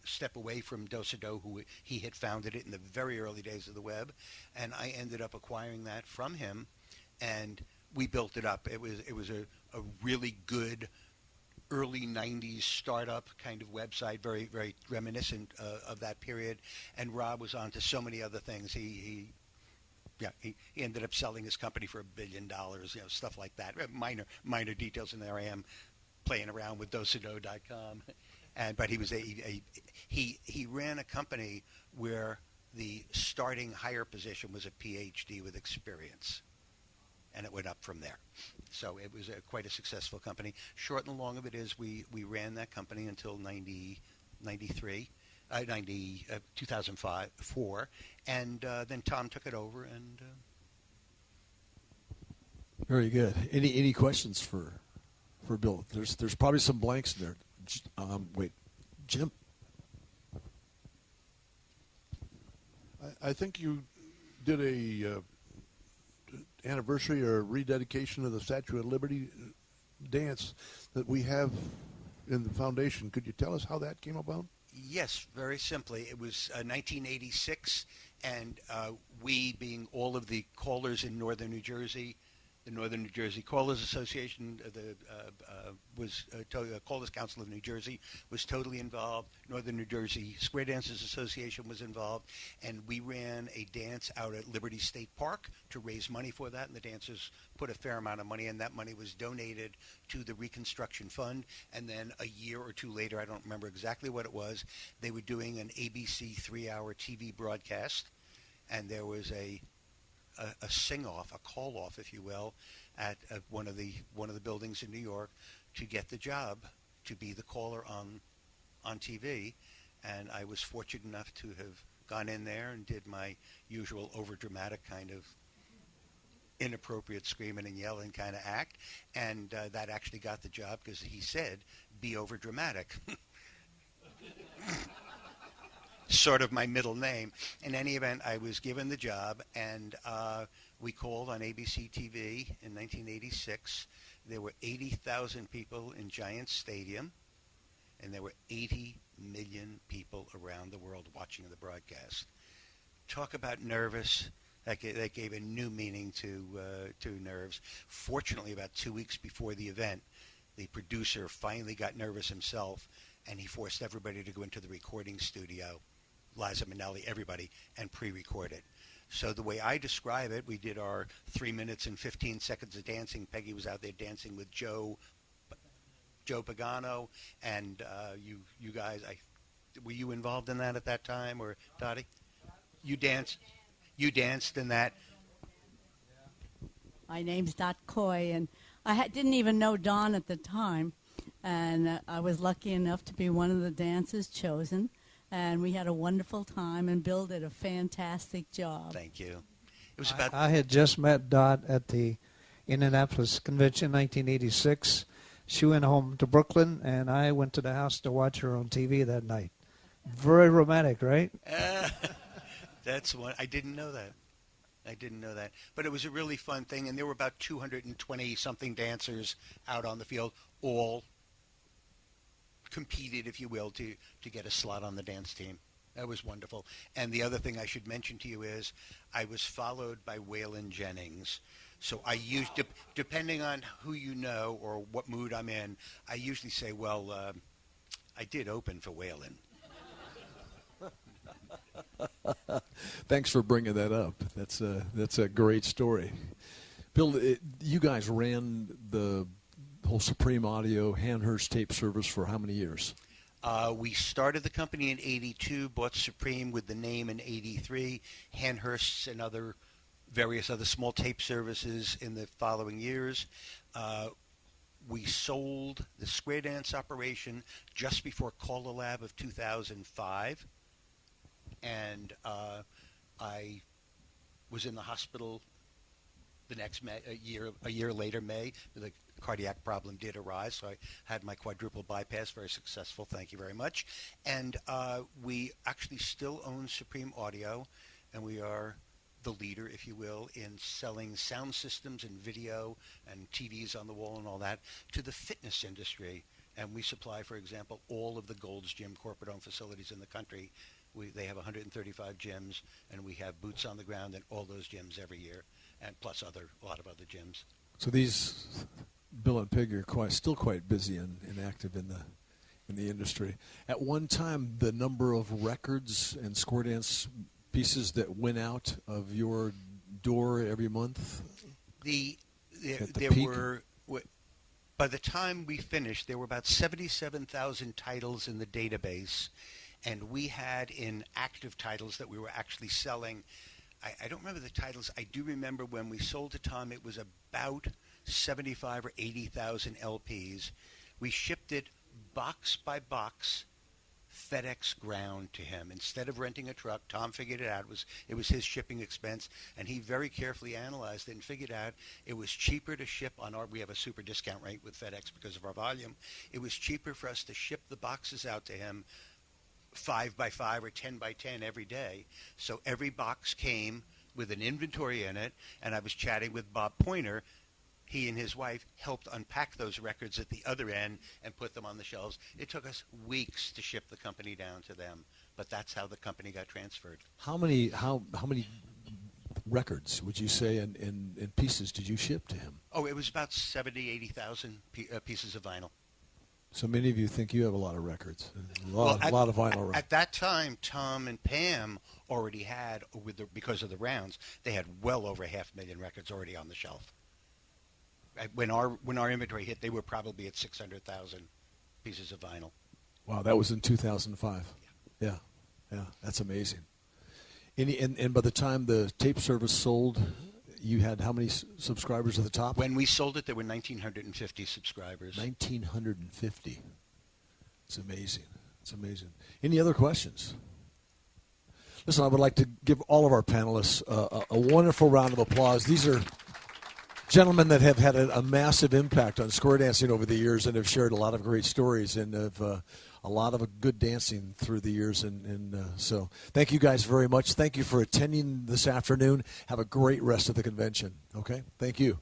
step away from Dosado, who he had founded it in the very early days of the web, and I ended up acquiring that from him, and we built it up. It was a really good early 90s startup kind of website, very, very reminiscent of that period. And Rob was on to so many other things. He ended up selling his company for $1 billion, stuff like that. Minor details, and there I am playing around with Dosado.com. But he was he ran a company where the starting hire position was a PhD with experience, and it went up from there. So it was quite a successful company. Short and long of it is we ran that company until 2004, and then Tom took it over. And very good. Any questions for Bill? There's probably some blanks in there. Wait, Jim? I think you did a anniversary or rededication of the Statue of Liberty dance that we have in the foundation. Could you tell us how that came about? Yes, very simply. It was 1986, and we, being all of the callers in northern New Jersey, the Northern New Jersey Callers Association, Callers Council of New Jersey was totally involved. Northern New Jersey Square Dancers Association was involved, and we ran a dance out at Liberty State Park to raise money for that, and the dancers put a fair amount of money, and that money was donated to the Reconstruction Fund. And then a year or two later, I don't remember exactly what it was, they were doing an ABC 3-hour TV broadcast, and there was a sing-off, a call-off, if you will, at one of the buildings in New York to get the job to be the caller on TV. And I was fortunate enough to have gone in there and did my usual overdramatic kind of inappropriate screaming and yelling kind of act. And that actually got the job because he said, be overdramatic. Sort of my middle name. In any event, I was given the job, and we called on ABC TV in 1986. There were 80,000 people in Giant Stadium, and there were 80 million people around the world watching the broadcast. Talk about nervous. That gave a new meaning to nerves. Fortunately, about 2 weeks before the event, the producer finally got nervous himself, and he forced everybody to go into the recording studio, Liza Minnelli, everybody, and pre-record it. So the way I describe it, we did our 3 minutes and 15 seconds of dancing. Peggy was out there dancing with Joe Pagano, and you guys. Were you involved in that at that time, or Dottie? You danced in that. My name's Dot Coy, and I didn't even know Don at the time, and I was lucky enough to be one of the dancers chosen. And we had a wonderful time, and Bill did a fantastic job. Thank you. It was about. I had just met Dot at the Indianapolis Convention in 1986. She went home to Brooklyn, and I went to the house to watch her on TV that night. Very romantic, right? That's one. I didn't know that. But it was a really fun thing, and there were about 220-something dancers out on the field, all competed, if you will, to get a slot on the dance team. That was wonderful. And the other thing I should mention to you is I was followed by Waylon Jennings. So I used, depending on who you know or what mood I'm in, I usually say, well, I did open for Waylon. Thanks for bringing that up. That's a great story. Bill, you guys ran the whole Supreme Audio Hanhurst tape service for how many years? We started the company in 82, bought Supreme with the name in 83, Hanhursts and various other small tape services in the following years. We sold the square dance operation just before CALLERLAB of 2005, and I was in the hospital the next May, a year later, May. The cardiac problem did arise, so I had my quadruple bypass, very successful, thank you very much. And we actually still own Supreme Audio, and we are the leader, if you will, in selling sound systems and video and TVs on the wall and all that to the fitness industry. And we supply, for example, all of the Gold's Gym corporate-owned facilities in the country. They have 135 gyms, and we have boots on the ground in all those gyms every year, and plus a lot of other gyms. So these, Bill and Peg, are still quite busy and active in the industry. At one time, the number of records and square dance pieces that went out of your door every month? By the time we finished, there were about 77,000 titles in the database, and we had in active titles that we were actually selling. I don't remember the titles. I do remember when we sold to Tom, it was about 75 or 80,000 LPs. We shipped it box by box, FedEx ground to him. Instead of renting a truck, Tom figured it out. It was his shipping expense, and he very carefully analyzed it and figured out it was cheaper to ship we have a super discount rate with FedEx because of our volume. It was cheaper for us to ship the boxes out to him 5 by 5 or 10 by 10 every day. So every box came with an inventory in it, and I was chatting with Bob Pointer. He and his wife helped unpack those records at the other end and put them on the shelves. It took us weeks to ship the company down to them, but that's how the company got transferred. How many records would you say in pieces did you ship to him? Oh, it was about 70,000, 80,000 pieces of vinyl. So many of you think you have a lot of records, a lot of vinyl records. At that time, Tom and Pam already had, because of the rounds, they had well over 500,000 records already on the shelf. When our inventory hit, they were probably at 600,000 pieces of vinyl. Wow, that was in 2005. Yeah, that's amazing. And by the time the tape service sold, you had how many subscribers at the top? When we sold it, there were 1,950 subscribers. 1,950. It's amazing. It's amazing. Any other questions? Listen, I would like to give all of our panelists a wonderful round of applause. These are gentlemen that have had a massive impact on square dancing over the years and have shared a lot of great stories and have a lot of good dancing through the years. And so thank you guys very much. Thank you for attending this afternoon. Have a great rest of the convention. Okay? Thank you.